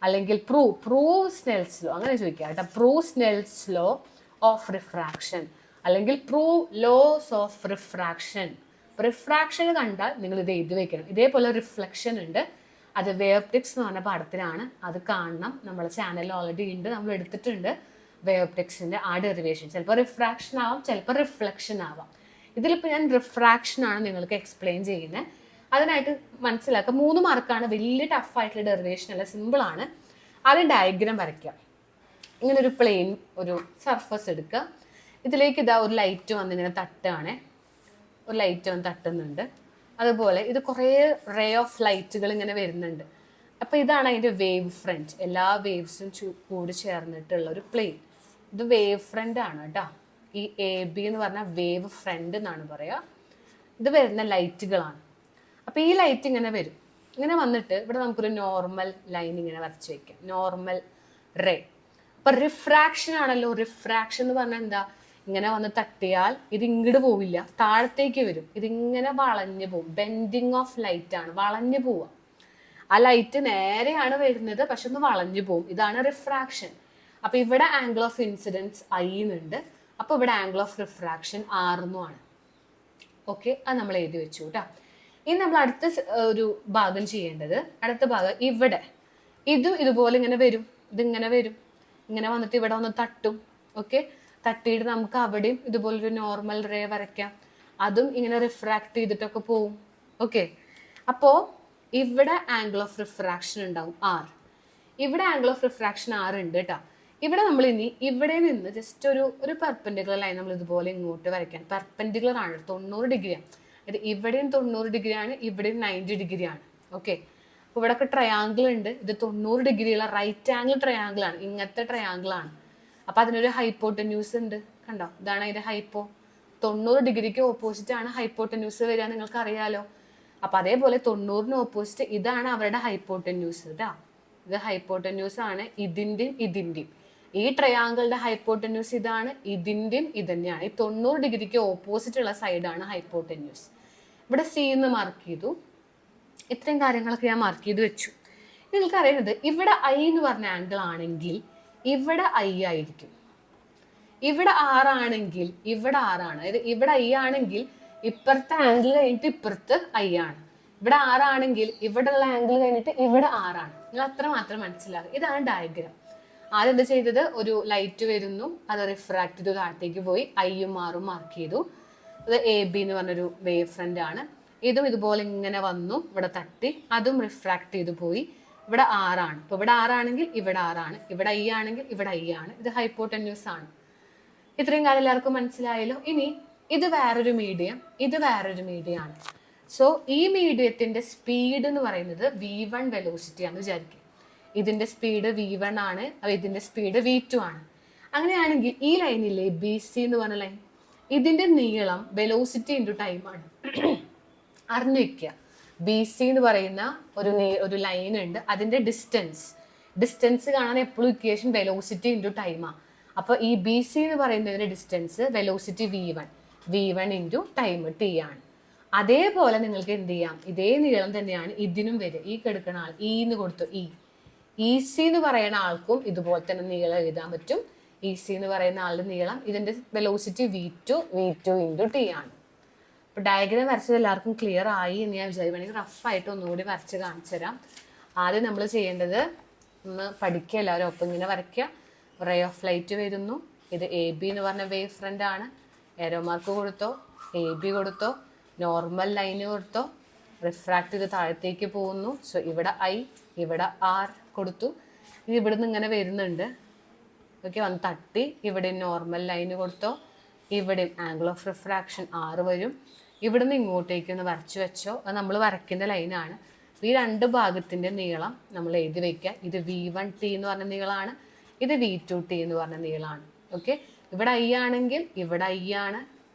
അല്ലെങ്കിൽ പ്രൂവ് സ്നെൽസ് ലോ അങ്ങനെ ചോദിക്കാം കേട്ടോ. Prove Snell's law of refraction അല്ലെങ്കിൽ prove laws of refraction. Refraction കണ്ടാൽ നിങ്ങൾ ഇത് എഴുതി വെക്കണം. ഇതേപോലെ റിഫ്ലക്ഷൻ ഉണ്ട്, അത് വേവ് ഒപ്റ്റിക്സ് എന്ന് പറഞ്ഞ പാഠത്തിലാണ്, അത് കാണണം. നമ്മുടെ ചാനലിൽ ഓൾറെഡി ഉണ്ട്, നമ്മൾ എടുത്തിട്ടുണ്ട് വേവ് ഒപ്റ്റിക്സിൻ്റെ ആ ഡെറിവേഷൻ. ചിലപ്പോൾ റിഫ്രാക്ഷൻ ആവാം, ചിലപ്പോൾ റിഫ്ലക്ഷൻ ആവാം. ഇതിലിപ്പോൾ ഞാൻ റിഫ്രാക്ഷൻ ആണ് നിങ്ങൾക്ക് എക്സ്പ്ലെയിൻ ചെയ്യുന്നത്. അതിനായിട്ട് മനസ്സിലാക്കുക, 3 മാർക്കാണ്, വലിയ ടഫായിട്ടുള്ള ഡെറിവേഷൻ അല്ല, സിമ്പിളാണ്. ആദ്യം ഡയഗ്രാം വരയ്ക്കുക. ഇങ്ങനെ ഒരു പ്ലെയിൻ ഒരു സർഫസ് എടുക്കുക. ഇതിലേക്ക് ഇതാ ഒരു ലൈറ്റ് വന്ന് ഇങ്ങനെ തട്ടുകയാണേ, ഒരു ലൈറ്റ് വന്ന് തട്ടുന്നുണ്ട്. അതുപോലെ ഇത് കുറേ റേ ഓഫ് ലൈറ്റുകൾ ഇങ്ങനെ വരുന്നുണ്ട്. അപ്പോൾ ഇതാണ് അതിൻ്റെ വേവ് ഫ്രണ്ട്. എല്ലാ വേവ്സും കൂടി ചേർന്നിട്ടുള്ള ഒരു പ്ലെയിൻ. ഇത് വേവ് ഫ്രണ്ട് ആണ് കേട്ടോ. ഈ AB എന്ന് പറഞ്ഞാൽ വേവ് ഫ്രണ്ട് എന്നാണ് പറയുക. ഇത് വരുന്ന ലൈറ്റുകളാണ്. അപ്പോൾ ഈ ലൈറ്റ് ഇങ്ങനെ വരും, ഇങ്ങനെ വന്നിട്ട് ഇവിടെ നമുക്കൊരു നോർമൽ ലൈൻ ഇങ്ങനെ വരച്ച് വയ്ക്കാം, നോർമൽ റേ. അപ്പം റിഫ്രാക്ഷൻ ആണല്ലോ. റിഫ്രാക്ഷൻ എന്ന് പറഞ്ഞാൽ എന്താ? ഇങ്ങനെ വന്ന് തട്ടിയാൽ ഇത് ഇങ്ങോട്ട് പോവില്ല, താഴത്തേക്ക് വരും, ഇതിങ്ങനെ വളഞ്ഞു പോവും. ബെൻഡിങ് ഓഫ് ലൈറ്റ് ആണ്, വളഞ്ഞു പോവുക. ആ ലൈറ്റ് നേരെയാണ് വരുന്നത്, പക്ഷെ ഒന്ന് വളഞ്ഞു പോവും. ഇതാണ് റിഫ്രാക്ഷൻ. അപ്പം ഇവിടെ ആംഗിൾ ഓഫ് ഇൻസിഡൻസ് I എന്നുണ്ട്, അപ്പോൾ ഇവിടെ ആംഗിൾ ഓഫ് റിഫ്രാക്ഷൻ R എന്നുമാണ്. ഓക്കെ, അത് നമ്മൾ എഴുതി വെച്ചു കേട്ടോ. ഇനി നമ്മൾ അടുത്ത ഒരു ഭാഗം ചെയ്യേണ്ടത്, അടുത്ത ഭാഗം ഇവിടെ ഇതുപോലെ ഇങ്ങനെ വരും, ഇതിങ്ങനെ വരും, ഇങ്ങനെ വന്നിട്ട് ഇവിടെ ഒന്ന് തട്ടും. ഓക്കെ, തട്ടിയിട്ട് നമുക്ക് അവിടെയും ഇതുപോലൊരു നോർമൽ റേ വരയ്ക്കാം. അതും ഇങ്ങനെ റിഫ്രാക്ട് ചെയ്തിട്ടൊക്കെ പോവും. ഓക്കെ, അപ്പോൾ ഇവിടെ ആംഗിൾ ഓഫ് റിഫ്രാക്ഷൻ ഉണ്ടാവും R. ഇവിടെ ആംഗിൾ ഓഫ് റിഫ്രാക്ഷൻ R ഉണ്ട് കേട്ടോ. ഇവിടെ നമ്മൾ ഇനി ഇവിടെ നിന്ന് ജസ്റ്റ് ഒരു പെർപെൻഡിക്കുലർ ലൈൻ നമ്മൾ ഇതുപോലെ ഇങ്ങോട്ട് വരയ്ക്കാൻ. പെർപെൻഡിക്കുലർ ആണ്, 90 ഡിഗ്രിയാണ്. ഇത് ഇവിടെയും 90 ഡിഗ്രിയാണ്, ഇവിടെയും 90 ഡിഗ്രിയാണ്. ഓക്കെ, അപ്പോൾ ഇവിടെയൊക്കെ ട്രയാങ്കിൾ ഉണ്ട്. ഇത് 90 ഡിഗ്രിയുള്ള റൈറ്റ് ആംഗിൾ ട്രയാങ്കിൾ ആണ്, ഇങ്ങനത്തെ ട്രയാങ്കിൾ ആണ്. അപ്പം അതിനൊരു ഹൈപ്പോട്ടന്യൂസ് ഉണ്ട്, കണ്ടോ, ഇതാണ് അതിൻ്റെ ഹൈപ്പോ. 90 ഡിഗ്രിക്ക് ഓപ്പോസിറ്റ് ആണ് ഹൈപ്പോട്ടന്യൂസ് വരിക, നിങ്ങൾക്ക് അറിയാലോ. അപ്പം അതേപോലെ 90-ന് ഓപ്പോസിറ്റ് ഇതാണ് അവരുടെ ഹൈപ്പോട്ടന്യൂസ് കേട്ടോ. ഇത് ഹൈപ്പോട്ടന്യൂസ് ആണ്, ഇതിൻ്റെയും ഈ ട്രയാങ്കിളുടെ ഹൈപ്പോട്ടന്യൂസ് ഇതാണ്, ഇതിൻ്റെയും ഇത് തന്നെയാണ്. ഈ 90 ഡിഗ്രിക്ക് ഓപ്പോസിറ്റ് ഉള്ള സൈഡാണ് ഹൈപ്പോട്ടന്യൂസ്. ഇവിടെ C എന്ന് മാർക്ക് ചെയ്തു. ഇത്രയും കാര്യങ്ങളൊക്കെ ഞാൻ മാർക്ക് ചെയ്ത് വെച്ചു. നിങ്ങൾക്ക് അറിയുന്നത് ഇവിടെ I എന്ന് പറഞ്ഞ ആംഗിൾ ആണെങ്കിൽ ഇവിടെ I ആയിരിക്കും. ഇവിടെ R ആണെങ്കിൽ ഇവിടെ R ആണ്. അതായത് ഇവിടെ I ആണെങ്കിൽ ഇപ്പുറത്തെ ആംഗിൾ കഴിഞ്ഞിട്ട് ഇപ്പുറത്ത് I ആണ്. ഇവിടെ R ആണെങ്കിൽ ഇവിടെ ഉള്ള ആംഗിൾ കഴിഞ്ഞിട്ട് ഇവിടെ R ആണ്. നിങ്ങൾ അത്ര മാത്രം മനസ്സിലാക്കുക. ഇതാണ് ഡയഗ്രാം. ആദ്യം എന്താ ചെയ്തത്? ഒരു ലൈറ്റ് വരുന്നു, അത് റിഫ്രാക്ട് ചെയ്ത് താഴത്തേക്ക് പോയി, I-ഉം R-ഉം മാർക്ക് ചെയ്തു. ഇത് AB എന്ന് പറഞ്ഞൊരു വേവ് ഫ്രണ്ട് ആണ്. ഇതും ഇതുപോലെ ഇങ്ങനെ വന്നു, ഇവിടെ തട്ടി, അതും റിഫ്രാക്ട് ചെയ്ത് പോയി. ഇവിടെ R ആണ്. അപ്പോൾ ഇവിടെ R ആണെങ്കിൽ ഇവിടെ R ആണ്, ഇവിടെ I ആണെങ്കിൽ ഇവിടെ I ആണ്. ഇത് ഹൈപ്പോട്ടന്യൂസ് ആണ്. ഇത്രയും കാര്യം എല്ലാവർക്കും മനസ്സിലായല്ലോ. ഇനി ഇത് വേറൊരു മീഡിയം, ഇത് വേറൊരു മീഡിയം ആണ്. സോ ഈ മീഡിയത്തിന്റെ സ്പീഡ് എന്ന് പറയുന്നത് V1 വെലോസിറ്റി ആണെന്ന് വിചാരിക്കും. ഇതിന്റെ സ്പീഡ് V1 ആണ്, ഇതിന്റെ സ്പീഡ് V2 ആണ്. അങ്ങനെയാണെങ്കിൽ ഈ ലൈനിലെ BC എന്ന് പറഞ്ഞ ലൈൻ, ഇതിന്റെ നീളം വെലോസിറ്റി ഇൻറ്റു ടൈം ആണ്. അറിഞ്ഞു വെക്കുക, BC എന്ന് പറയുന്ന ഒരു ലൈൻ ഉണ്ട്, അതിന്റെ ഡിസ്റ്റൻസ് കാണാൻ എപ്പോഴും ഇക്വേഷൻ വെലോസിറ്റി ഇൻറ്റു ടൈമാണ്. അപ്പോൾ ഈ BC എന്ന് പറയുന്നതിന്റെ distance velocity V1 into time T ആണ്. അതേപോലെ നിങ്ങൾക്ക് എന്ത് ചെയ്യാം, ഇതേ നീളം തന്നെയാണ് ഇതിനും വരിക. ഈ കെടുക്കുന്ന ആൾ E എന്ന് കൊടുത്തു, EC എന്ന് പറയുന്ന ആൾക്കും ഇതുപോലെ തന്നെ നീളം എഴുതാൻ പറ്റും. EC എന്ന് പറയുന്ന ആളുടെ നീളം, ഇതിന്റെ വെലോസിറ്റി V2 ഇൻറ്റു T ആണ്. അപ്പോൾ ഡയഗ്രാം വരച്ചത് എല്ലാവർക്കും ക്ലിയർ ആയി എന്ന് ഞാൻ വിചാരിക്കുകയാണെങ്കിൽ റഫായിട്ട് ഒന്നുകൂടി വരച്ച് കാണിച്ചു തരാം. ആദ്യം നമ്മൾ ചെയ്യേണ്ടത് ഒന്ന് പഠിക്കുക, എല്ലാവരും ഒപ്പം ഇങ്ങനെ വരയ്ക്കുക. റേ ഓഫ് ലൈറ്റ് വരുന്നു, ഇത് AB എന്ന് പറഞ്ഞ വേവ് ഫ്രണ്ട് ആണ്. എരോ മാർക്ക് കൊടുത്തോ, AB കൊടുത്തോ, നോർമൽ ലൈന് കൊടുത്തോ, റിഫ്രാക്ട് ചെയ്ത് താഴത്തേക്ക് പോകുന്നു. സോ ഇവിടെ I, ഇവിടെ R കൊടുത്തു. ഇത് ഇവിടുന്ന് ഇങ്ങനെ വരുന്നുണ്ട്. ഓക്കെ, വന്ന് തട്ടി, ഇവിടെ നോർമൽ ലൈന് കൊടുത്തോ, ഇവിടെ ആംഗിൾ ഓഫ് റിഫ്രാക്ഷൻ R വരും. ഇവിടുന്ന് ഇങ്ങോട്ടേക്ക് ഒന്ന് വരച്ചു വെച്ചോ, അത് നമ്മൾ വരയ്ക്കുന്ന ലൈനാണ്. ഈ രണ്ട് ഭാഗത്തിൻ്റെ നീളം നമ്മൾ എഴുതി വയ്ക്കുക. ഇത് V1T എന്ന് പറഞ്ഞ നീളമാണ്, ഇത് V2T എന്ന് പറഞ്ഞ നീളമാണ്. ഓക്കെ, ഇവിടെ I ആണെങ്കിൽ ഇവിടെ I ആണ്,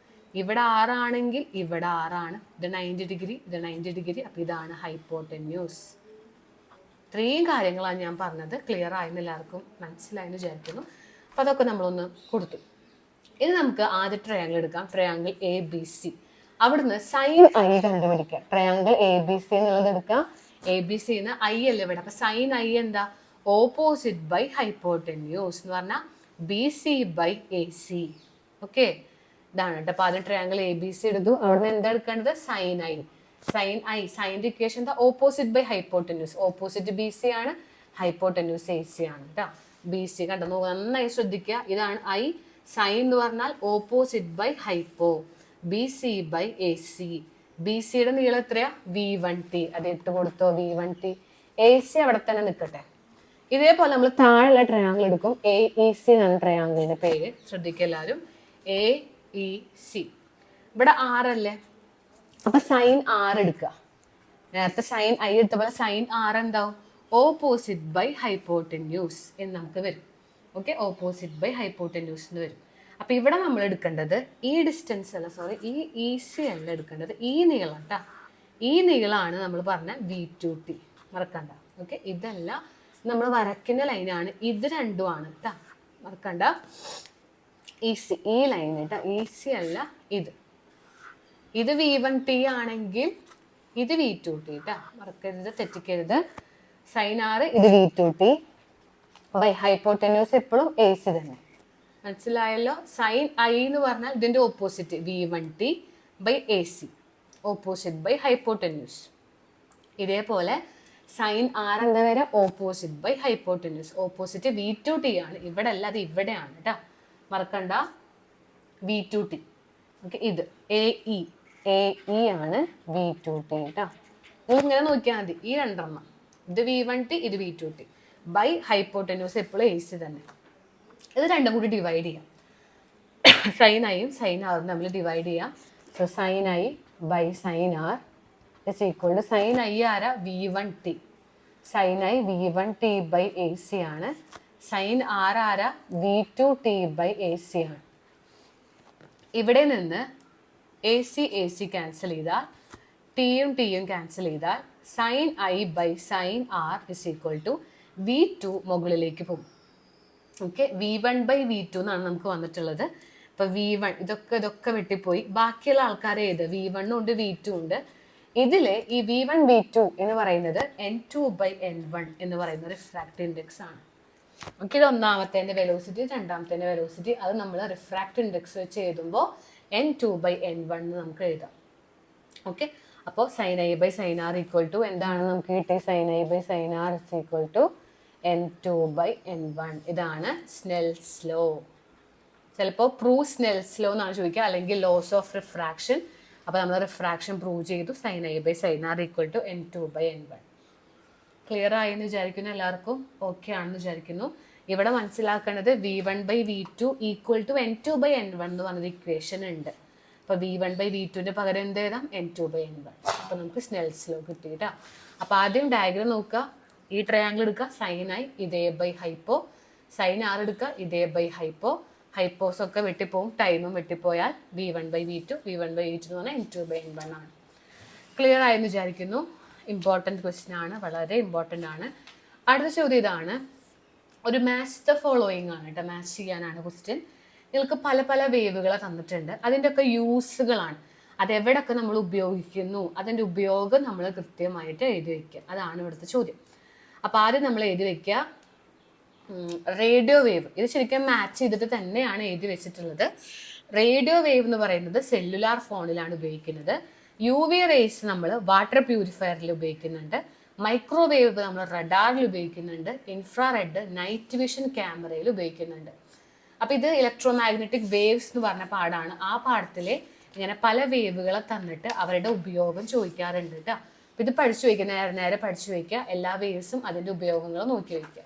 ഇവിടെ 6 ആണെങ്കിൽ ഇവിടെ 6 ആണ്. ഇത് 90 ഡിഗ്രി, ഇത് 90 ഡിഗ്രി. അപ്പോൾ ഇതാണ് ഹൈപ്പോടെന്യൂസ്. ഇത്രയും കാര്യങ്ങളാണ് ഞാൻ പറഞ്ഞത്. ക്ലിയർ ആയെന്ന് എല്ലാവർക്കും മനസ്സിലായെന്ന് വിചാരിക്കുന്നു. അപ്പോൾ അതൊക്കെ നമ്മളൊന്ന് കൊടുത്തു. ഇനി നമുക്ക് ആദ്യ ട്രയാങ്കിൾ എടുക്കാം. Triangle A B C. അവിടുന്ന് സൈൻ ഐ കണ്ടുപിടിക്കാം. ട്രയാങ്കിൾ എ ബി സി എന്നുള്ളത് എടുക്കാം. എ ബി സി ഐ അല്ലേ ഇവിടെ. അപ്പൊ സൈൻ ഐ എന്താ? ഓപ്പോസിറ്റ് ബൈ ഹൈപ്പോടെന്യൂസ് എന്ന് പറഞ്ഞാൽ B C by A C. Okay, ഇതാണ് കേട്ടോ. അപ്പൊ ആദ്യം ട്രയാങ്കിൾ എ ബി സി എടുത്തു. അവിടുന്ന് എന്താ എടുക്കേണ്ടത്? Sine I. സൈൻ്റെ ഇക്വേഷൻ എന്താ? Opposite by hypotenuse. Opposite B C ആണ്, ഹൈപ്പോടെന്യൂസ് എ സി ആണ് കേട്ടോ. ബി സി കണ്ടോ, നന്നായി ശ്രദ്ധിക്കുക. ഇതാണ് ഐ. സൈൻ എന്ന് പറഞ്ഞാൽ opposite by hypo, B C by A C. B സിയുടെ നീളം എത്രയാ? V1T. അത് ഇട്ട് കൊടുത്തോ, V1T. എ സി അവിടെ തന്നെ നിൽക്കട്ടെ. ഇതേപോലെ നമ്മൾ താഴെയുള്ള ട്രയാങ്കിൾ എടുക്കും. എ ഇ സി എന്നാണ് ട്രയാങ്കിളിന്റെ പേര്. ശ്രദ്ധിക്കുക എല്ലാവരും. A E C. ഇവിടെ 6 അല്ലേ, അപ്പൊ സൈൻ 6 എടുക്കുക. നേരത്തെ സൈൻ ഐ എടുത്ത പോലെ സൈൻ 6 എന്താവും? ഓപ്പോസിറ്റ് ബൈ ഹൈപ്പോടെന്യൂസ് എന്ന് നമുക്ക് വരും. ഓക്കെ, ഓപ്പോസിറ്റ് ബൈ ഹൈപ്പോടെന്യൂസ് എന്ന് വരും. അപ്പൊ ഇവിടെ നമ്മൾ എടുക്കേണ്ടത് ഈ ഡിസ്റ്റൻസ് അല്ല, സോറി, ഈ ഇ സി അല്ല എടുക്കേണ്ടത്, ഈ നീളം കേട്ടോ. ഈ നീളമാണ് നമ്മൾ പറഞ്ഞ V2T. മറക്കണ്ട. ഓക്കെ, ഇതല്ല നമ്മൾ വരയ്ക്കുന്ന ലൈനാണ്. ഇത് രണ്ടുമാണ് കേട്ടോ, മറക്കണ്ട. ഈ സി, ഈ ലൈൻ കേട്ടോ, ഈ സി അല്ല ഇത്. ഇത് V1T ആണെങ്കിൽ ഇത് V2T കേട്ടോ, മറക്കരുത്, തെറ്റിക്കരുത്. സൈൻ 6, ഇത് V2T ബൈ ഹൈപ്പോടെന്യൂസ് എപ്പോഴും എ സി തന്നെ. മനസ്സിലായല്ലോ? സൈൻ ഐ എന്ന് പറഞ്ഞാൽ ഇതിന്റെ opposite V1T by A C, opposite by hypotenuse. ഇതേപോലെ സൈൻ 6 എന്താ വരെ? Opposite by hypotenuse. Opposite V2T ആണ്. ഇവിടെ അല്ല, അത് ഇവിടെയാണ് കേട്ടോ, മറക്കണ്ട. V2T. ഓക്കെ, ഇത് എ ഇ ആണ് V2T കേട്ടോ. നിങ്ങൾ ഇങ്ങനെ നോക്കിയാൽ മതി. ഈ രണ്ടെണ്ണം, ഇത് V1T, ഇത് V2T ബൈ ഹൈപ്പോടെന്യൂസ് എപ്പോഴും എ സി തന്നെ. ഇത് രണ്ടും കൂടി ഡിവൈഡ് ചെയ്യാം. സൈൻ ഐയും സൈൻ ആറും തമ്മിൽ ഡിവൈഡ് ചെയ്യാം. So sine I by sine R is equal to sine I ആരാ? V1T. Sine I V1T by A C ആണ്. സൈൻ ആർ ആരാ? V2T ബൈ എ സി ആണ്. ഇവിടെ നിന്ന് എ സി ക്യാൻസൽ ചെയ്താൽ ടിയും ടിയും ക്യാൻസൽ ചെയ്താൽ sine I by sine R is equal to V2 മുകളിലേക്ക് പോകും. ഓക്കെ, V1 ബൈ V2 എന്നാണ് നമുക്ക് വന്നിട്ടുള്ളത്. ഇപ്പൊ V1 ഇതൊക്കെ വെട്ടിപ്പോയി. ബാക്കിയുള്ള ആൾക്കാരെ ഏത്? V1 ഉണ്ട്, V2 ഉണ്ട്. ഇതില് ഈ V1 V2 എന്ന് പറയുന്നത് N2 ബൈ N1 എന്ന് പറയുന്ന റിഫ്രാക്റ്റീവ് ഇൻഡെക്സ് ആണ്. ഓക്കെ, ഇത് ഒന്നാമത്തേന്റെ വെലോസിറ്റി, രണ്ടാമത്തേന്റെ വെലോസിറ്റി. അത് നമ്മൾ റിഫ്രാക്റ്റീവ് ഇൻഡെക്സ് വെച്ച് എഴുതുമ്പോൾ N2 ബൈ N1 എന്ന് നമുക്ക് എഴുതാം. ഓക്കെ, അപ്പോൾ sine I by sine R equal to എന്താണ് നമുക്ക് കിട്ടിയത്? Sine I by sine R is equal to N2 by N1. ഇതാണ് സ്നെൽസ് ലോ. ചിലപ്പോൾ പ്രൂവ് സ്നെൽസ് ലോ എന്നാണ് ചോദിക്കുക, അല്ലെങ്കിൽ ലോസ് ഓഫ് റിഫ്രാക്ഷൻ. അപ്പോൾ നമ്മൾ റിഫ്രാക്ഷൻ പ്രൂവ് ചെയ്തു. Sine I by sine R equal to N2 by N1. Clear ആയി എന്ന് വിചാരിക്കുന്നു. എല്ലാവർക്കും ഓക്കെ ആണെന്ന് വിചാരിക്കുന്നു. ഇവിടെ മനസ്സിലാക്കേണ്ടത് V1 by V2 equal to N2 by N1 എന്ന് പറഞ്ഞൊരു ഇക്വേഷൻ ഉണ്ട്. അപ്പോൾ V1 ബൈ V2ന്റെ പകരം എന്ത് എഴുതാം? N2 by N1. അപ്പോൾ നമുക്ക് സ്നെൽസ് ലോ കിട്ടിയിട്ടാ. അപ്പോൾ ആദ്യം ഡയഗ്രം നോക്കുക. ഈ ട്രയാങ്കിൾ എടുക്കുക. സൈൻ ഐ ഇതേ ബൈ ഹൈപ്പോ, സൈൻ ആർ എടുക്കുക ഇതേ ബൈ ഹൈപ്പോ. ഹൈപ്പോസ് ഒക്കെ വെട്ടിപ്പോവും, ടൈമും വെട്ടിപ്പോയാൽ V1 ബൈ V2 എന്ന് പറഞ്ഞാൽ N2 ബൈ N1 ആണ്. ക്ലിയർ ആയെന്ന് വിചാരിക്കുന്നു. ഇമ്പോർട്ടൻറ്റ് ക്വസ്റ്റ്യൻ ആണ്, വളരെ ഇമ്പോർട്ടൻ്റ് ആണ്. അടുത്ത ചോദ്യം ഇതാണ്. ഒരു മാച്ച് ദ ഫോളോയിങ് ആണ് കേട്ടോ, മാച്ച് ചെയ്യാനാണ് ക്വസ്റ്റ്യൻ. നിങ്ങൾക്ക് പല പല വേവുകൾ തന്നിട്ടുണ്ട്. അതിൻ്റെയൊക്കെ യൂസുകളാണ്, അതെവിടെയൊക്കെ നമ്മൾ ഉപയോഗിക്കുന്നു, അതിൻ്റെ ഉപയോഗം നമ്മൾ കൃത്യമായിട്ട് എഴുതി വയ്ക്കുക. അതാണ് ഇവിടുത്തെ ചോദ്യം. അപ്പോൾ ആദ്യം നമ്മൾ എഴുതി വയ്ക്കുക റേഡിയോ വേവ്. ഇത് ശരിക്കും മാച്ച് ചെയ്തിട്ട് തന്നെയാണ് എഴുതി വെച്ചിട്ടുള്ളത്. റേഡിയോ വേവ് എന്ന് പറയുന്നത് സെല്ലുലാർ ഫോണിലാണ് ഉപയോഗിക്കുന്നത്. UV റേസ് നമ്മൾ വാട്ടർ പ്യൂരിഫയറിൽ ഉപയോഗിക്കുന്നുണ്ട്. മൈക്രോവേവ് നമ്മൾ റഡാറിൽ ഉപയോഗിക്കുന്നുണ്ട്. ഇൻഫ്രാറെഡ് നൈറ്റ് വിഷൻ ക്യാമറയിൽ ഉപയോഗിക്കുന്നുണ്ട്. അപ്പം ഇത് ഇലക്ട്രോ മാഗ്നറ്റിക് വേവ്സ് എന്ന് പറഞ്ഞ പാഠമാണ്. ആ പാഠത്തിലെ ഇങ്ങനെ പല വേവുകളെ തന്നിട്ട് അവരുടെ ഉപയോഗം ചോദിക്കാറുണ്ട് കേട്ടോ. അപ്പം ഇത് പഠിച്ചു വയ്ക്കുക, നേരെ പഠിച്ചു വയ്ക്കുക. എല്ലാ വേവ്സും അതിൻ്റെ ഉപയോഗങ്ങളും നോക്കി വയ്ക്കുക.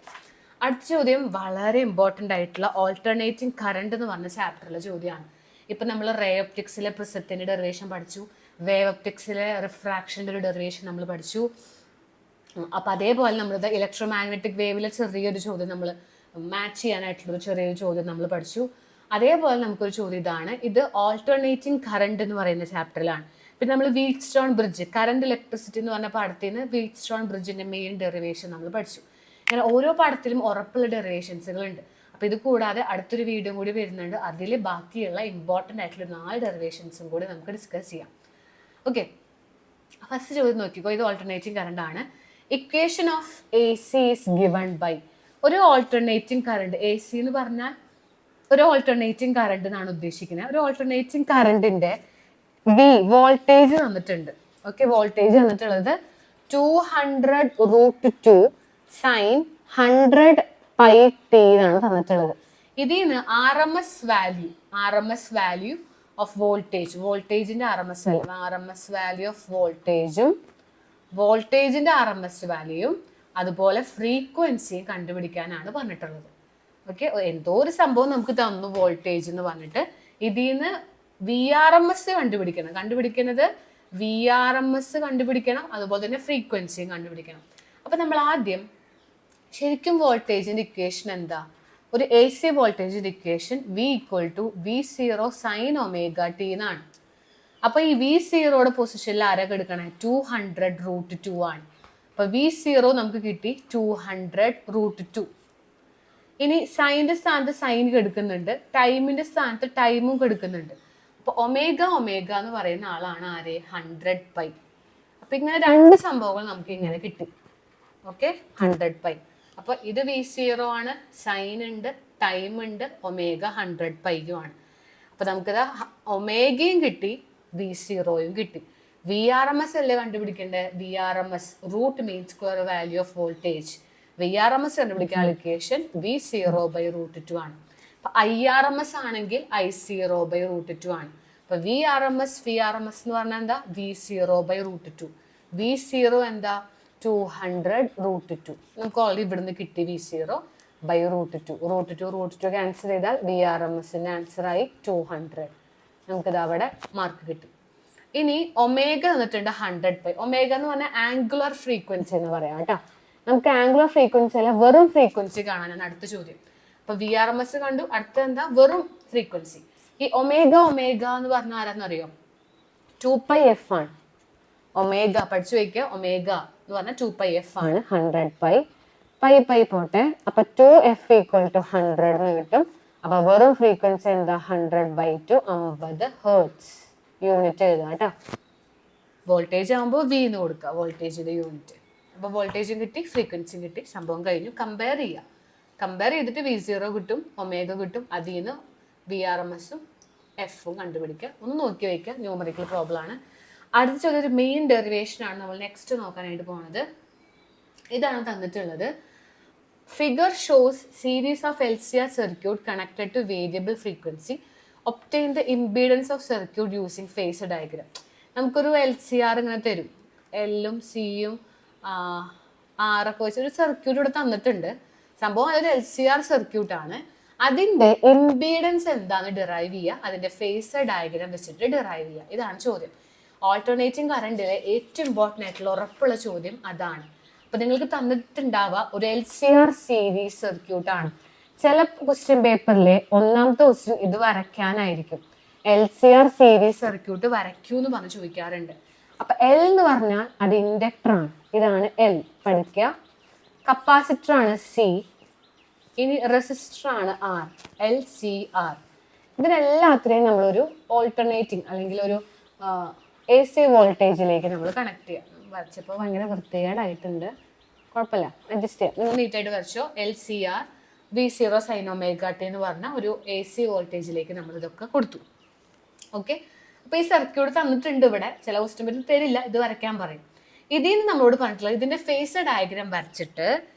അടുത്ത ചോദ്യം വളരെ ഇമ്പോർട്ടൻ്റ് ആയിട്ടുള്ള ഓൾട്ടർനേറ്റിംഗ് കറണ്ട് എന്ന് പറഞ്ഞ ചാപ്റ്ററിലെ ചോദ്യമാണ്. ഇപ്പം നമ്മൾ റേ ഒപ്റ്റിക്സിലെ പ്രിസത്തിൻ്റെ ഡെറിവേഷൻ പഠിച്ചു, വേവ് ഒപ്റ്റിക്സിലെ റിഫ്രാക്ഷൻ്റെ ഒരു ഡെറിവേഷൻ നമ്മൾ പഠിച്ചു. അപ്പം അതേപോലെ നമ്മളിത് ഇലക്ട്രോ മാഗ്നറ്റിക് വേവിലെ ചെറിയൊരു ചോദ്യം നമ്മൾ മാച്ച് ചെയ്യാനായിട്ടുള്ളൊരു ചെറിയൊരു ചോദ്യം നമ്മൾ പഠിച്ചു. അതേപോലെ നമുക്കൊരു ചോദ്യം ഇതാണ്, ഇത് ഓൾട്ടർനേറ്റിംഗ് കറണ്ട് എന്ന് പറയുന്ന ചാപ്റ്ററിലാണ്. പിന്നെ നമ്മൾ wheat stone bridge, current electricity എന്ന് പറഞ്ഞ പാഠത്തിൽ നിന്ന് വീറ്റ് സ്റ്റോൺ ബ്രിഡ്ജിന്റെ മെയിൻ ഡെറിവേഷൻ നമ്മൾ പഠിച്ചു. അങ്ങനെ ഓരോ പാഠത്തിലും ഉറപ്പുള്ള ഡെറിവേഷൻസുകൾ ഉണ്ട്. അപ്പോൾ ഇത് കൂടാതെ അടുത്തൊരു വീഡിയോ കൂടി വരുന്നുണ്ട്, അതിൽ ബാക്കിയുള്ള ഇമ്പോർട്ടൻ്റ് ആയിട്ടുള്ള 4 ഡെറിവേഷൻസും കൂടി നമുക്ക് ഡിസ്കസ് ചെയ്യാം. ഓക്കെ, ഫസ്റ്റ് ചോദ്യം നോക്കിക്കോ. ഇത് ഓൾട്ടർനേറ്റിംഗ് കറണ്ട് ആണ്. Equation of A C is given by. ഒരു ഓൾട്ടർനേറ്റിംഗ് കറണ്ട്, എ സി എന്ന് പറഞ്ഞാൽ ഒരു ഓൾട്ടർനേറ്റിംഗ് കറണ്ട് എന്നാണ് ഉദ്ദേശിക്കുന്നത്. ഒരു ഓൾട്ടർനേറ്റിംഗ് കറണ്ടിന്റെ വി വോൾട്ടേജ് തന്നിട്ടുണ്ട്. ഓക്കെ, വോൾട്ടേജ് തന്നിട്ടുള്ളത് 200√2 സൈൻ 100πt എന്നാണ് തന്നിട്ടുള്ളത്. ഇതിൽ നിന്ന് R M S value of voltage, വോൾട്ടേജിന്റെ R M S value of വോൾട്ടേജിന്റെ ആർ എം എസ് വാല്യൂയും അതുപോലെ ഫ്രീക്വൻസിയും കണ്ടുപിടിക്കാനാണ് പറഞ്ഞിട്ടുള്ളത്. ഓക്കെ, എന്തോ ഒരു സംഭവം നമുക്ക് തന്നു വോൾട്ടേജ് എന്ന് പറഞ്ഞിട്ട്, ഇതിൽ നിന്ന് വി ആർ എം എസ് കണ്ടുപിടിക്കുന്നത് വി ആർ എം എസ് കണ്ടുപിടിക്കണം, അതുപോലെ തന്നെ ഫ്രീക്വൻസിയും കണ്ടുപിടിക്കണം. അപ്പൊ നമ്മൾ ആദ്യം ശരിക്കും വോൾട്ടേജിന്റെ ഇക്വേഷൻ എന്താ? ഒരു എ സി വോൾട്ടേജിന്റെ equation V = V0 sin ωt എന്നാണ്. അപ്പൊ ഈ V0യുടെ പൊസിഷനിൽ ആരൊക്കെ എടുക്കണേ? 200√2 ആണ്. അപ്പൊ V0 നമുക്ക് കിട്ടി 200√2. ഇനി സൈനിന്റെ സ്ഥാനത്ത് സൈൻ കെടുക്കുന്നുണ്ട്, ടൈമിന്റെ സ്ഥാനത്ത് ടൈമും കെടുക്കുന്നുണ്ട്. അപ്പൊ ഒമേഗ എന്ന് പറയുന്ന ആളാണ് ആര്? 100π. അപ്പൊ ഇങ്ങനെ 2 സംഭവങ്ങൾ നമുക്ക് ഇങ്ങനെ കിട്ടി. ഓക്കെ, 100π. അപ്പൊ ഇത് V0 ആണ്, സൈൻ ഉണ്ട്, ടൈം ഉണ്ട്, ഒമേഗ 100π ആണ്. അപ്പൊ നമുക്കിത് ഒമേഗയും കിട്ടി, V0യും കിട്ടി. VRMS അല്ലേ കണ്ടുപിടിക്കേണ്ടത്? VRMS root mean square value of voltage. VRMS കണ്ടുപിടിക്കാൻ ഇക്വേഷൻ V0/√2 ആണ്. അപ്പൊ IRMS ആണെങ്കിൽ I0/√2 ആണ്. അപ്പൊ VRMS എന്ന് പറഞ്ഞാൽ എന്താ? V0/√2. V0 എന്താ? 200√2. നമുക്ക് ഓൾറെഡി ഇവിടുന്ന് കിട്ടി V0/√2. √2 ക്യാൻസൽ ചെയ്താൽ VRMSന്റെ ആൻസർ ആയി 200. നമുക്കിത് അവിടെ മാർക്ക് കിട്ടും. ഇനി ഒമേഗ തന്നിട്ടുണ്ട് 100π. ഒമേഗ എന്ന് പറഞ്ഞാൽ ആംഗുലർ ഫ്രീക്വൻസി എന്ന് പറയാം കേട്ടോ. നമുക്ക് ആംഗുലർ ഫ്രീക്വൻസി അല്ല, വെറും ഫ്രീക്വൻസി കാണാനാണ് അടുത്ത ചോദ്യം. അപ്പൊ VRMS കണ്ടു, അടുത്ത എന്താ? വെറും ഫ്രീക്വൻസി. ഈ ഒമേഗ എന്ന് പറഞ്ഞാൽ ആരാന്നറിയോ? 2πf ആണ്. ഒമേഗ പഠിച്ചു വയ്ക്കുക. ഒമേഗ എന്ന് പറഞ്ഞാൽ 2πf ആണ്. 100π പൈ പോട്ടെ. അപ്പൊ 2f = 100 എന്ന് കിട്ടും. അപ്പൊ വെറും ഫ്രീക്വൻസി എന്താ? 100/2 50 ഹെർട്സ്. യൂണിറ്റ് എഴുതാം കേട്ടോ. വോൾട്ടേജ് ആകുമ്പോൾ V എന്ന് കൊടുക്കുക, വോൾട്ടേജിന്റെ യൂണിറ്റ്. അപ്പൊ വോൾട്ടേജും കിട്ടി, ഫ്രീക്വൻസിയും കിട്ടി, സംഭവം കഴിഞ്ഞു. കമ്പയർ ചെയ്തിട്ട് V0 കിട്ടും, ഒമേഗ കിട്ടും. അതിൽ നിന്ന് VRMSഉം എഫും കണ്ടുപിടിക്കുക. ഒന്ന് നോക്കി വയ്ക്കുക, ന്യൂമറിക്കൽ പ്രോബ്ലം ആണ്. അടുത്ത ചോദ്യം ഒരു മെയിൻ ഡെറിവേഷൻ ആണ് നമ്മൾ നെക്സ്റ്റ് നോക്കാനായിട്ട് പോകുന്നത്. ഇതാണ് തന്നിട്ടുള്ളത്. Figure shows series of LCR circuit connected to variable frequency. Obtain the impedance of circuit using phasor diagram. നമുക്കൊരു LCR ഇങ്ങനെ തരും, എല്ലും സിയും ആറൊക്കെ വെച്ച് ഒരു സർക്യൂട്ട് ഇവിടെ തന്നിട്ടുണ്ട്. സംഭവം അതൊരു LCR സർക്യൂട്ട് ആണ്. അതിന്റെ ഇംപീഡൻസ് എന്താന്ന് ഡിറൈവ് ചെയ്യുക, അതിന്റെ ഫേസർ ഡയഗ്രാം വെച്ചിട്ട് ഡിറൈവ് ചെയ്യുക. ഇതാണ് ചോദ്യം. ഓൾട്ടർനേറ്റിംഗ് കറണ്ടിലെ ഏറ്റവും ഇമ്പോർട്ടൻ്റ് ആയിട്ടുള്ള ഉറപ്പുള്ള ചോദ്യം അതാണ്. അപ്പൊ നിങ്ങൾക്ക് തന്നിട്ടുണ്ടാവുക ഒരു LCR സീരീസ് സർക്യൂട്ട് ആണ്. ചില ക്വസ്റ്റ്യൻ പേപ്പറിലെ ഒന്നാമത്തെ ക്വസ്റ്റ്യൻ ഇത് വരയ്ക്കാനായിരിക്കും. LCR സീരീസ് സർക്യൂട്ട് വരയ്ക്കൂ എന്ന് പറഞ്ഞ് ചോദിക്കാറുണ്ട്. അപ്പൊ L എന്ന് പറഞ്ഞാൽ അത് ഇൻഡക്ടർ ആണ്. ഇതാണ് L, പഠിക്കുക. കപ്പാസിറ്റർ ആണ് C. ഇനി റെസിസ്റ്റർ ആണ് R, LCR. ഇതിനെല്ലാത്തിനെയും നമ്മളൊരു ഓൾട്ടർനേറ്റിംഗ് അല്ലെങ്കിൽ ഒരു AC വോൾട്ടേജിലേക്ക് നമ്മൾ കണക്ട് ചെയ്യാം. വരച്ചപ്പോൾ ഭയങ്കര വൃത്തികേടായിട്ടുണ്ട്, കുഴപ്പമില്ല, അഡ്ജസ്റ്റ് ചെയ്യാം. നിങ്ങൾ നീറ്റായിട്ട് വരച്ചോ. LCR V0 sin ωt എന്ന് പറഞ്ഞ ഒരു AC വോൾട്ടേജിലേക്ക് നമ്മൾ ഇതൊക്കെ കൊടുത്തു. ഓക്കെ, അപ്പൊ ഈ സർക്യൂട്ട് തന്നിട്ടുണ്ട്. ഇവിടെ ചില ക്വസ്റ്റ്യൻ പേപ്പറിൽ തരില്ല, ഇത് വരയ്ക്കാൻ പറയും. ഇതിൽ നിന്ന് നമ്മളോട് പറഞ്ഞിട്ടുള്ളത് ഇതിന്റെ ഫേസർ ഡയഗ്രാം വരച്ചിട്ട്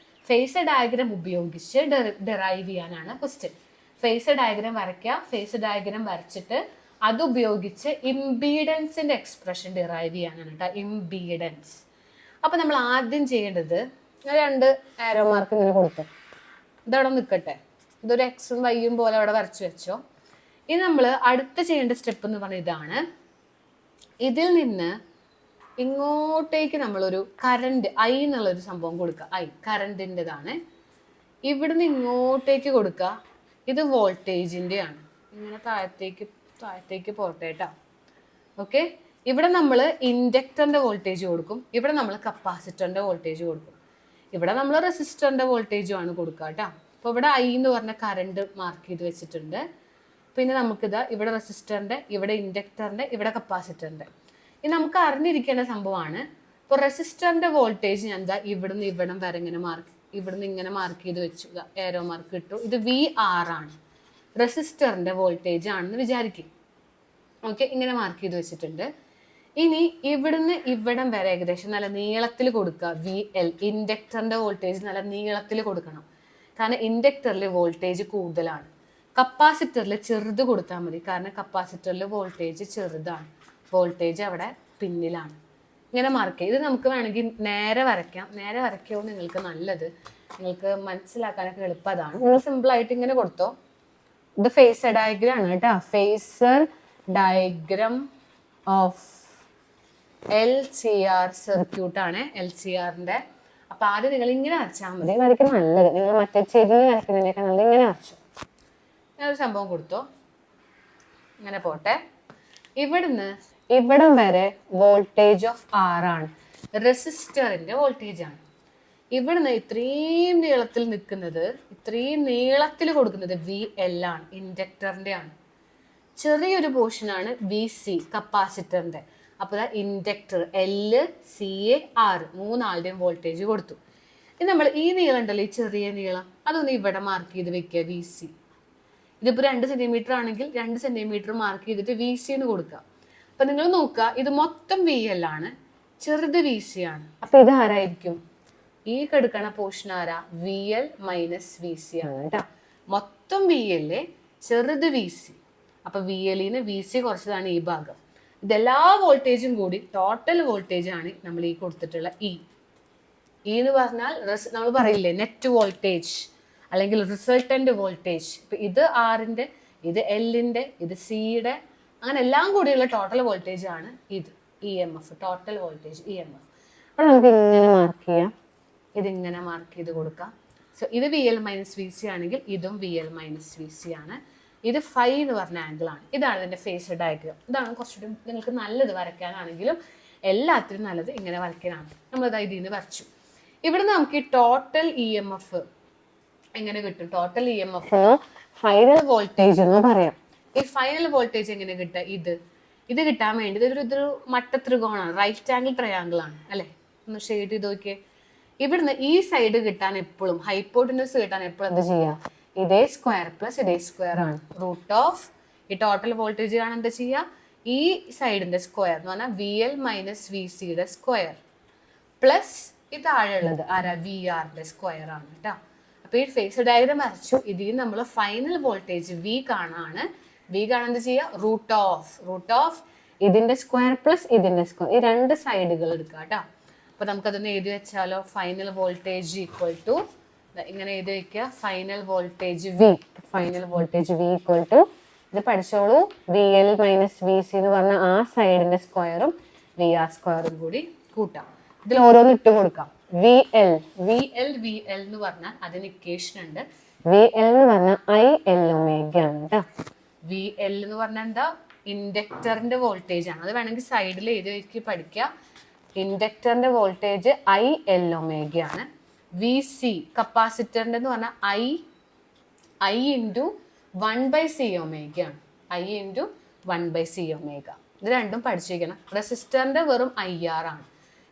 ഫേസർ ഡയഗ്രാം ഉപയോഗിച്ച് ഡെറൈവ് ചെയ്യാനാണ് ക്വസ്റ്റ്യൻ. ഫേസർ ഡയഗ്രാം വരയ്ക്കുക, ഫേസർ ഡയഗ്രാം വരച്ചിട്ട് അതുപയോഗിച്ച് ഇംപീഡൻസിന്റെ എക്സ്പ്രഷൻ ഡിറൈവ് ചെയ്യാനാണ് കേട്ടോ. ഇംപീഡൻസ്. അപ്പൊ നമ്മൾ ആദ്യം ചെയ്യേണ്ടത് 2 ആരോ മാർക്ക് ഇങ്ങനെ കൊടുത്തു. ഇതവിടെ നിൽക്കട്ടെ, ഇതൊരു എക്സും വൈയും പോലെ അവിടെ വരച്ചു വെച്ചോ. ഇനി നമ്മൾ അടുത്ത ചെയ്യേണ്ട സ്റ്റെപ്പ് എന്ന് പറഞ്ഞാൽ ഇതാണ്. ഇതിൽ നിന്ന് ഇങ്ങോട്ടേക്ക് നമ്മളൊരു കറണ്ട് I എന്നുള്ളൊരു സംഭവം കൊടുക്കുക. I കറണ്ടിൻ്റെതാണ്. ഇവിടുന്ന് ഇങ്ങോട്ടേക്ക് കൊടുക്കുക. ഇത് വോൾട്ടേജിൻ്റെ ആണ്. ഇങ്ങനെ താഴത്തേക്ക് പോട്ടെ കേട്ടോ. ഓക്കെ, ഇവിടെ നമ്മൾ ഇൻഡക്ടറിന്റെ വോൾട്ടേജ് കൊടുക്കും, ഇവിടെ നമ്മൾ കപ്പാസിറ്ററിന്റെ വോൾട്ടേജ് കൊടുക്കും. ഇവിടെ നമ്മൾ റെസിസ്റ്ററിന്റെ വോൾട്ടേജും ആണ് കൊടുക്കുക കേട്ടോ. അപ്പോൾ ഇവിടെ ഐ എന്ന് പറഞ്ഞ കറണ്ട് മാർക്ക് ചെയ്ത് വെച്ചിട്ടുണ്ട്. പിന്നെ നമുക്കിതാ ഇവിടെ റെസിസ്റ്ററിന്റെ, ഇവിടെ ഇൻഡക്ടറിന്റെ, ഇവിടെ കപ്പാസിറ്ററിന്റെ. ഇത് നമുക്ക് അറിഞ്ഞിരിക്കേണ്ട സംഭവമാണ്. ഇപ്പോൾ റെസിസ്റ്ററിന്റെ വോൾട്ടേജ് ഞാൻ എന്താ ഇവിടുന്ന് ഇവിടം വരെ ഇങ്ങനെ ഇവിടുന്ന് ഇങ്ങനെ മാർക്ക് ചെയ്ത് വെച്ചു, ഏരോ മാർക്ക് ഇട്ടു. ഇത് VR ആണ്, റെസിസ്റ്ററിന്റെ വോൾട്ടേജ് ആണെന്ന് വിചാരിക്കും. ഓക്കെ, ഇങ്ങനെ മാർക്ക് ചെയ്ത് വെച്ചിട്ടുണ്ട്. ഇനി ഇവിടുന്ന് ഇവിടം വരെ ഏകദേശം നല്ല നീളത്തിൽ കൊടുക്കുക. VL, ഇൻഡക്ടറിന്റെ വോൾട്ടേജ് നല്ല നീളത്തിൽ കൊടുക്കണം. കാരണം ഇൻഡക്ടറിൽ വോൾട്ടേജ് കൂടുതലാണ്. കപ്പാസിറ്ററിൽ ചെറുത് കൊടുത്താൽ മതി, കാരണം കപ്പാസിറ്ററിൽ വോൾട്ടേജ് ചെറുതാണ്, വോൾട്ടേജ് അവിടെ പിന്നിലാണ്. ഇങ്ങനെ മാർക്ക് ചെയ്ത് നമുക്ക് വേണമെങ്കിൽ നേരെ വരയ്ക്കാം. നേരെ വരയ്ക്കുമോ നിങ്ങൾക്ക് നല്ലത്, നിങ്ങൾക്ക് മനസ്സിലാക്കാനൊക്കെ എളുപ്പം അതാണ്. നിങ്ങൾ സിമ്പിളായിട്ട് ഇങ്ങനെ കൊടുത്തോ. ഇത് ഫേസർ ഡയഗ്രം ആണ് കേട്ടോ, phasor diagram of LCR circuit ആണ്, LCRന്റെ. അപ്പൊ ആദ്യം നിങ്ങൾ ഇങ്ങനെ വരച്ചാൽ മതി, വരയ്ക്കാൻ നല്ലത്. നിങ്ങൾ മറ്റേ ചെരിഞ്ഞ് വരയ്ക്കുന്നതിനേക്കാൾ നല്ലത് ഇങ്ങനെ വരച്ചു. ഞാനൊരു സംഭവം കൊടുത്തോ, ഇങ്ങനെ പോട്ടെ. ഇവിടുന്ന് ഇവിടം വരെ വോൾട്ടേജ് ഓഫ് R ആണ്, റെസിസ്റ്ററിന്റെ വോൾട്ടേജ് ആണ്. ഇവിടുന്ന് ഇത്രയും നീളത്തിൽ നിൽക്കുന്നത്, ഇത്രയും നീളത്തിൽ കൊടുക്കുന്നത് VL ആണ്, ഇൻഡക്ടറിന്റെ ആണ്. ചെറിയൊരു പോർഷൻ ആണ് VC, കപ്പാസിറ്ററിന്റെ. അപ്പോൾ ഇൻഡക്ടർ LCR മൂന്നാളുടെയും വോൾട്ടേജ് കൊടുത്തു. ഇനി നമ്മൾ ഈ നീളം ഉണ്ടല്ലോ, ഈ ചെറിയ നീളം, അതൊന്ന് ഇവിടെ മാർക്ക് ചെയ്ത് വെക്കുക, VC. ഇതിപ്പോൾ 2 സെന്റിമീറ്റർ ആണെങ്കിൽ 2 സെന്റിമീറ്റർ മാർക്ക് ചെയ്തിട്ട് VC എന്ന് കൊടുക്കുക. അപ്പൊ നിങ്ങൾ നോക്കുക, ഇത് മൊത്തം VL ആണ്, ചെറുത് VC ആണ്. അപ്പൊ ഇത് ആരായിരിക്കും? ഈ കെടുക്കണ പോർഷൻ ആരാ? VL മൈനസ് VC ആണ് കേട്ടോ. മൊത്തം VL, ചെറുത് VC. അപ്പൊ VLന്ന് VC കുറച്ചതാണ് ഈ ഭാഗം. ഇതെല്ലാ വോൾട്ടേജും കൂടി ടോട്ടൽ വോൾട്ടേജ് ആണ് നമ്മൾ ഈ കൊടുത്തിട്ടുള്ള E എന്ന് പറഞ്ഞാൽ നമ്മൾ പറയില്ലേ നെറ്റ് വോൾട്ടേജ് അല്ലെങ്കിൽ റിസൾട്ടന്റ് വോൾട്ടേജ്. ഇപ്പൊ ഇത് R-ന്റെ, ഇത് L-ന്റെ, ഇത് C-യുടെ, അങ്ങനെ എല്ലാം കൂടിയുള്ള ടോട്ടൽ വോൾട്ടേജ് ആണ് ഇത് EMF, ടോട്ടൽ വോൾട്ടേജ് EMF. അപ്പോൾ നമുക്ക് ഇങ്ങനെ മാർക്ക് ചെയ്യാം, ഇതിങ്ങനെ മാർക്ക് ചെയ്ത് കൊടുക്കാം. സോ ഇത് VL മൈനസ് VC ആണെങ്കിൽ ഇതും VL മൈനസ് VC ആണ്. ഇത് ഫൈ എന്ന് പറഞ്ഞ ആംഗിൾ ആണ്. ഇതാണ് ഇതിന്റെ ഫേസർ ഡയഗ്രം. ഇതാണ് കുറച്ചുകൂടി നിങ്ങൾക്ക് നല്ലത് വരയ്ക്കാനാണെങ്കിലും എല്ലാത്തിനും നല്ലത് ഇങ്ങനെ വരയ്ക്കാനാണ്. നമ്മളിതാ ഇതിൽ നിന്ന് വരച്ചു. ഇവിടെ നമുക്ക് ഈ ടോട്ടൽ EMF എങ്ങനെ കിട്ടും? ടോട്ടൽ EMF ഫൈനൽ വോൾട്ടേജ് എന്ന് പറയാം. ഈ ഫൈനൽ വോൾട്ടേജ് എങ്ങനെ കിട്ടുക? ഇത് കിട്ടാൻ വേണ്ടി ഇതൊരു മട്ടത്രികോണാണ്, റൈറ്റ് ആംഗിൾ ട്രയാംഗിൾ ആണ് അല്ലെ. ഒന്ന് ഷെയ്ഡ് ചെയ്ത് നോക്കിയേ. ഇവിടുന്ന് ഈ സൈഡ് കിട്ടാൻ എപ്പോഴും, ഹൈപ്പോട്ടനസ് കിട്ടാൻ എപ്പോഴും എന്താ ചെയ്യുക? ഇതേ സ്ക്വയർ പ്ലസ് ഇതേ സ്ക്വയർ ആണ്. റൂട്ട് ഓഫ് ഈ ടോട്ടൽ വോൾട്ടേജ് ആണ് എന്താ ചെയ്യുക? ഈ സൈഡിന്റെ സ്ക്വയർ എന്ന് പറഞ്ഞാൽ VL മൈനസ് VCയുടെ സ്ക്വയർ പ്ലസ് ഈ താഴെ ഉള്ളത് ആരാ? VR-ന്റെ സ്ക്വയർ ആണ് കേട്ടോ. അപ്പൊ ഈ ഫേസർ ഡയഗ്രം വരച്ചു. ഇതിൽ നമ്മൾ ഫൈനൽ വോൾട്ടേജ് V കാണാണ്. V കാണാൻ എന്താ ചെയ്യുക? റൂട്ട് ഓഫ് ഇതിന്റെ സ്ക്വയർ പ്ലസ് ഇതിന്റെ സ്ക്വയർ, ഈ രണ്ട് സൈഡുകൾ എടുക്കുക കേട്ടോ. അപ്പൊ നമുക്കതൊന്ന് എഴുതി വെച്ചാലോ? ഫൈനൽ വോൾട്ടേജ് ഈക്വൽ ടു, ഇങ്ങനെ എഴുതി വെക്കുക, final voltage V equal to, ഇത് പഠിച്ചോളൂ, VL മൈനസ് VC എന്ന് പറഞ്ഞ ആ സൈഡിന്റെ സ്ക്വയറും VR സ്ക്വയറും കൂടി കൂട്ടാം. ഇതിൽ ഓരോന്ന് ഇട്ട് കൊടുക്കാം. VL എന്ന് പറഞ്ഞാൽ അതിന് ഇക്വേഷൻ ഉണ്ട്. VL എന്ന് പറഞ്ഞാൽ IL ഒമേഗ ആണ് കേട്ടോ. VL എന്ന് പറഞ്ഞാൽ എന്താ? ഇൻഡക്ടറിന്റെ വോൾട്ടേജ് ആണ്. അത് വേണമെങ്കിൽ സൈഡിൽ എഴുതി വെച്ച് പഠിക്കുക. ഇൻഡക്ടറിന്റെ വോൾട്ടേജ് IL ഒമേഗ ആണ്. VC കപ്പാസിറ്ററിന്റെ എന്ന് പറഞ്ഞാൽ I ഇൻറ്റു 1/C ഒമേഗ ആണ്. I into 1/C omega. ഇത് രണ്ടും പഠിച്ചു വയ്ക്കണം. റെസിസ്റ്ററിന്റെ വെറും IR ആണ്.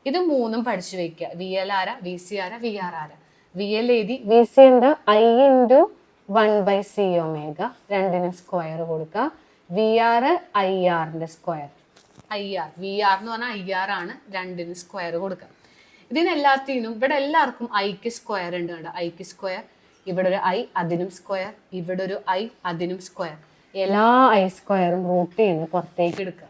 ഇത് മൂന്നും പഠിച്ചു വെക്കുക. VL ആരാ, VC ആരാ, VR ആരാ? VL എഴുതി, VC എന്താ? I ഇൻറ്റു 1/C ഒമേഗ, രണ്ടിനും സ്ക്വയർ കൊടുക്കുക. VR IR-ന്റെ സ്ക്വയർ, VR എന്ന് പറഞ്ഞാൽ IR ആണ്, രണ്ടിനും സ്ക്വയർ കൊടുക്കുക. ഇതിനെല്ലാത്തിനും ഇവിടെ എല്ലാവർക്കും ഐക്ക് സ്ക്വയർ ഉണ്ട് കേട്ടോ. ഐക്ക് സ്ക്വയർ, ഇവിടെ ഒരു I അതിനും സ്ക്വയർ, ഇവിടെ ഒരു I അതിനും സ്ക്വയർ. എല്ലാ I സ്ക്വയറും റൂട്ടിൽ നിന്ന് പുറത്തേക്ക് എടുക്കുക.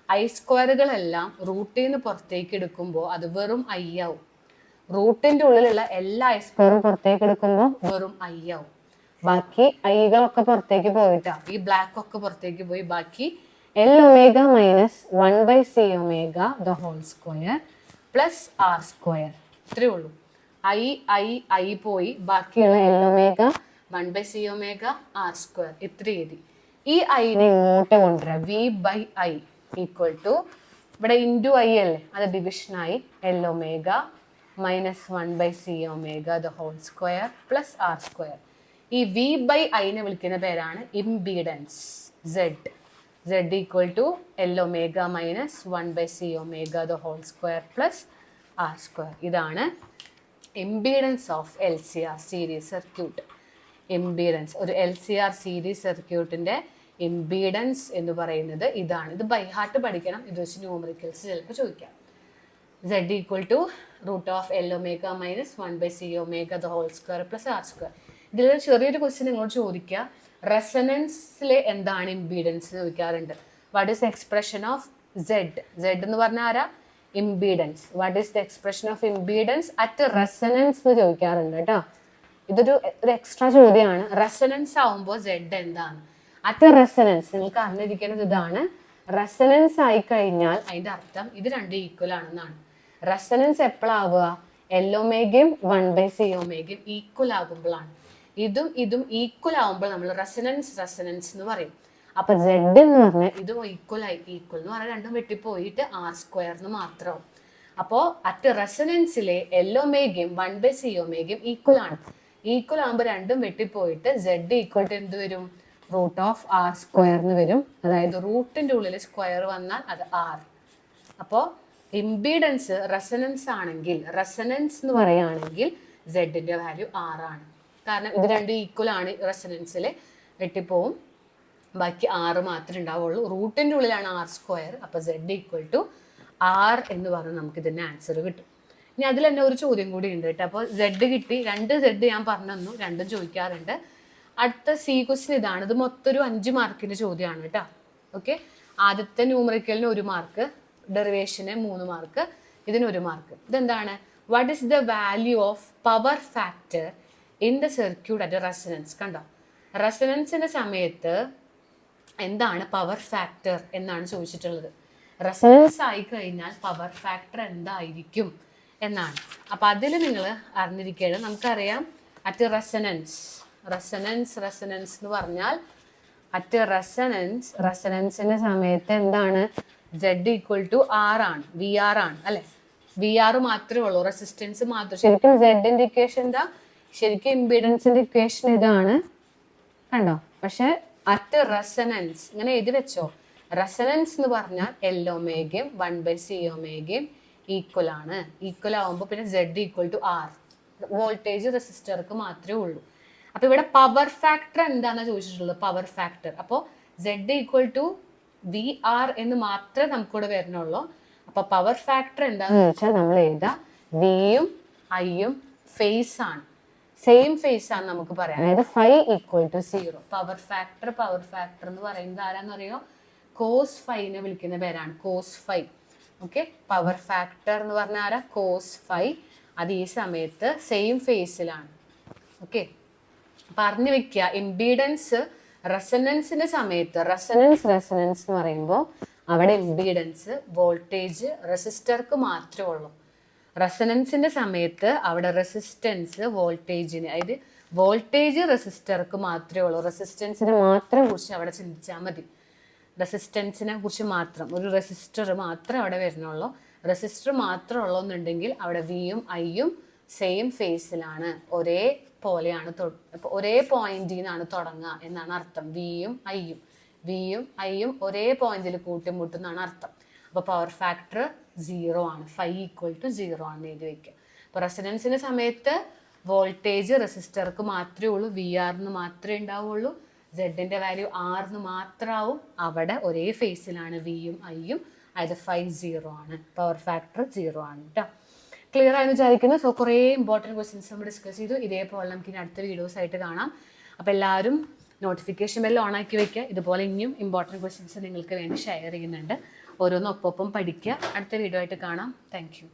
I സ്ക്വയറുകളെല്ലാം റൂട്ടിൽ നിന്ന് പുറത്തേക്ക് എടുക്കുമ്പോൾ അത് വെറും I ആവും. റൂട്ടിന്റെ ഉള്ളിലുള്ള എല്ലാ I സ്ക്വയറും പുറത്തേക്ക് എടുക്കുമ്പോൾ വെറും I ആവും. ബാക്കി ഐകളൊക്കെ പുറത്തേക്ക് പോയിട്ടാ, ഈ ബ്ലാക്ക് ഒക്കെ പുറത്തേക്ക് പോയി ബാക്കി L omega minus 1/C omega the whole square plus R square. ഇത്രയേ ഉള്ളൂ. I പോയി ബാക്കിയുള്ള L omega 1/C omega R square. ഇത്ര എഴുതി. ഈ ഐനെ ഇങ്ങോട്ട് കൊണ്ടുവരാം. V by I equal to ഇവിടെ ഇൻറ്റു ഐ അല്ലേ, അത് ഡിവിഷനായി L omega minus 1/c omega the whole square plus R square. ഈ വി ബൈ ഐനെ വിളിക്കുന്ന പേരാണ് impedance. Z equal to L omega minus 1/c omega the whole square plus R square. ഇതാണ് impedance of LCR series circuit. Impedance ഒരു LCR series സർക്യൂട്ടിൻ്റെ impedance എന്ന് പറയുന്നത് ഇതാണ്. ഇത് ബൈ ഹാർട്ട് പഠിക്കണം, ഇത് വെച്ച് ന്യൂമറിക്കൽസ് ചിലപ്പോൾ ചോദിക്കാം. Z equal to root of L omega minus 1/c omega the whole square plus R square. ഇതിൽ ചെറിയൊരു ക്വസ്റ്റ്യൻ നിങ്ങളോട് ചോദിക്കുക, റെസനൻസിലെ എന്താണ് ഇംപീഡൻസ് എന്ന് ചോദിക്കാറുണ്ട്. What is the expression of Z എന്ന് പറഞ്ഞാൽ ആരാ? Impedance. What is the expression of impedance at resonance എന്ന് ചോദിക്കാറുണ്ട് കേട്ടോ. ഇതൊരു എക്സ്ട്രാ ചോദ്യമാണ്. റെസനൻസ് ആവുമ്പോൾ Z എന്താണ്? അറ്റ് റെസനൻസ് നിങ്ങൾക്ക് അറിഞ്ഞിരിക്കുന്നത് ഇതാണ്. റെസനൻസ് ആയി കഴിഞ്ഞാൽ അതിന്റെ അർത്ഥം ഇത് രണ്ടും ഈക്വൽ ആണെന്നാണ്. റെസനൻസ് എപ്പോഴാവുക? എൽ ഒമേഗയും 1/c ഒമേഗയും ഈക്വൽ ആകുമ്പോഴാണ്. ഇതും ഈക്വൽ ആവുമ്പോൾ നമ്മൾ റെസനൻസ് എന്ന് പറയും. അപ്പൊ Z എന്ന് പറഞ്ഞാൽ ഇതും ഈക്വൽ എന്ന് പറഞ്ഞാൽ രണ്ടും വെട്ടിപ്പോയിട്ട് ആർ സ്ക്വയർ എന്ന് മാത്രമാവും. അപ്പോൾ അറ്റ് റെസനൻസിലെ എൽ ഒമേഗയും 1/c ഒമേഗയും ഈക്വൽ ആണ്. ഈക്വൽ ആകുമ്പോൾ രണ്ടും വെട്ടിപ്പോയിട്ട് Z ഈക്വൽ ടു എന്ത് വരും? റൂട്ട് ഓഫ് ആർ സ്ക്വയർ എന്ന് വരും. അതായത് റൂട്ടിന്റെ ഉള്ളിൽ സ്ക്വയർ വന്നാൽ അത് ആർ. അപ്പോൾ ഇംപീഡൻസ് റെസനൻസ് ആണെങ്കിൽ, റെസനൻസ് എന്ന് പറയുകയാണെങ്കിൽ Z-ന്റെ വാല്യൂ ആർ ആണ്. കാരണം ഇത് രണ്ടും ഈക്വൽ ആണ്. റെസനൻസിൽ വെട്ടിപ്പോവും, ബാക്കി ആറ് മാത്രമേ ഉണ്ടാവുള്ളൂ. റൂട്ടിന്റെ ഉള്ളിലാണ് ആർ സ്ക്വയർ. അപ്പോൾ Z ഈക്വൽ ടു ആർ എന്ന് പറഞ്ഞാൽ നമുക്ക് ഇതിന്റെ ആൻസർ കിട്ടും. ഇനി അതിൽ തന്നെ ഒരു ചോദ്യം കൂടി ഉണ്ട് കേട്ടോ. അപ്പോൾ Z കിട്ടി, 2 Z ഞാൻ പറഞ്ഞു തന്നു, രണ്ടും ചോദിക്കാറുണ്ട്. അടുത്ത C ക്വസ്റ്റ്യൻ ഇതാണ്. ഇത് മൊത്തം ഒരു 5 മാർക്കിന്റെ ചോദ്യമാണ് കേട്ടോ. ഓക്കെ, ആദ്യത്തെ ന്യൂമറിക്കലിന് 1 മാർക്ക്, ഡെറിവേഷന് 3 മാർക്ക്, ഇതിന് 1 മാർക്ക്. ഇതെന്താണ്? What is the value of power factor in the circuit at resonance? കണ്ടോ, റെസനൻസിന്റെ സമയത്ത് എന്താണ് പവർ ഫാക്ടർ എന്നാണ് ചോദിച്ചിട്ടുള്ളത്. റെസനൻസ് ആയി കഴിഞ്ഞാൽ പവർ ഫാക്ടർ എന്തായിരിക്കും എന്നാണ്. അപ്പൊ അതിൽ നിങ്ങൾ അറിഞ്ഞിരിക്കേണ്ടത്, നമുക്കറിയാം അറ്റ് റെസനൻസ് എന്ന് പറഞ്ഞാൽ അറ്റ് റെസനൻസിന്റെ സമയത്ത് എന്താണ്? Z ഈക്വൽ ടു ആർ ആണ്, VR ആണ് അല്ലെ. VR മാത്രമേ ഉള്ളൂ, റെസിസ്റ്റൻസ് മാത്രം. ശരിക്കും Z-ന്റെ ഇക്വേഷൻ എന്താ? ശരിക്കും ഇംപീഡൻസിന്റെ ഇക്വേഷൻ ഇതാണ് കണ്ടോ. പക്ഷെ അറ്റ് റെസനൻസ് ഇങ്ങനെ എഴുതി വെച്ചോ. റെസനൻസ് എന്ന് പറഞ്ഞാൽ എൽ ഒമേഗയും 1/c ഒമേഗയും ഈക്വൽ ആണ്. ഈക്വൽ ആവുമ്പോൾ പിന്നെ Z equal to R. Voltage റെസിസ്റ്റർക്ക് മാത്രമേ ഉള്ളൂ. അപ്പൊ ഇവിടെ പവർ ഫാക്ടർ എന്താണെന്ന് ചോദിച്ചിട്ടുള്ളത്? Power factor. അപ്പോൾ Z ഈക്വൽ ടു VR എന്ന് മാത്രമേ നമുക്കിവിടെ വരണുള്ളൂ. അപ്പൊ പവർ ഫാക്ടർ എന്താണെന്ന് ചോദിച്ചാൽ നമ്മൾ എഴുതാം വിയും ഐയും ഫേസ് ആണ്, സെയിം ഫേസ് ആണ് നമുക്ക് പറയാം. അതായത് φ ഈക്വൽ ടു 0. പവർ ഫാക്ടർ എന്ന് പറയുന്നത് ആരാന്ന് അറിയോ? കോസ് ഫൈനെ വിളിക്കുന്ന പേരാണ്, cos phi. Okay, power factor എന്ന് പറഞ്ഞാൽ ആരാ? Cos phi. അത് ഈ സമയത്ത് സെയിം ഫേസിലാണ്. ഓക്കെ, പറഞ്ഞു വെക്കുക. ഇംപീഡൻസ് റെസനൻസിന്റെ സമയത്ത്, റെസനൻസ് എന്ന് പറയുമ്പോൾ അവിടെ ഇംപീഡൻസ് വോൾട്ടേജ് റെസിസ്റ്റർക്ക് മാത്രമേ ഉള്ളൂ. റെസനൻസിന്റെ സമയത്ത് അവിടെ റെസിസ്റ്റൻസ് വോൾട്ടേജിന്, അതായത് വോൾട്ടേജ് റെസിസ്റ്റർക്ക് മാത്രമേ ഉള്ളൂ. റെസിസ്റ്റൻസിനെ മാത്രം കുറിച്ച് അവിടെ ചിന്തിച്ചാൽ മതി. റെസിസ്റ്റൻസിനെ കുറിച്ച് മാത്രം, ഒരു റെസിസ്റ്റർ മാത്രമേ അവിടെ വരുന്നുള്ളൂ. റെസിസ്റ്റർ മാത്രം ഉള്ളൂന്നുണ്ടെങ്കിൽ അവിടെ വിയും ഐയും സെയിം ഫേസിലാണ്, ഒരേ പോലെയാണ്, ഒരേ പോയിന്റിൽ നിന്നാണ് തുടങ്ങുക എന്നാണ് അർത്ഥം. വിയും ഐയും ഒരേ പോയിന്റിൽ കൂട്ടിമുട്ടുന്നാണ് അർത്ഥം. അപ്പോൾ പവർ ഫാക്ടർ 0 ആണ്, φ ഈക്വൽ ടു 0 ആണ് എഴുതി വെക്കുക. അപ്പോൾ റെസനൻസിന്റെ സമയത്ത് വോൾട്ടേജ് റെസിസ്റ്റർക്ക് മാത്രമേ ഉള്ളൂ, VR മാത്രമേ ഉണ്ടാവുള്ളൂ. Z-ന്റെ വാല്യൂ R മാത്രമാവും. അവിടെ ഒരേ ഫേസിലാണ് വിയും ഐയും, അതായത് φ 0 ആണ്. പവർ ഫാക്ടർ 0 ആണ് കേട്ടോ. ക്ലിയർ ആയെന്ന് വിചാരിക്കുന്നു. സോ കുറേ ഇമ്പോർട്ടൻറ്റ് ക്വസ്റ്റ്യൻസ് നമ്മൾ ഡിസ്കസ് ചെയ്തു. ഇതേപോലെ നമുക്ക് ഇനി അടുത്ത വീഡിയോസ് ആയിട്ട് കാണാം. അപ്പോൾ എല്ലാവരും നോട്ടിഫിക്കേഷൻ ബെൽ ഓൺ ആക്കി വെക്കുക. ഇതുപോലെ ഇനിയും ഇമ്പോർട്ടൻറ്റ് ക്വസ്റ്റ്യൻസ് നിങ്ങൾക്ക് വേണ്ടി ഷെയർ ചെയ്യുന്നുണ്ട്. ഓരോന്നും ഒപ്പം പഠിക്കുക. അടുത്ത വീഡിയോ ആയിട്ട് കാണാം. Thank you.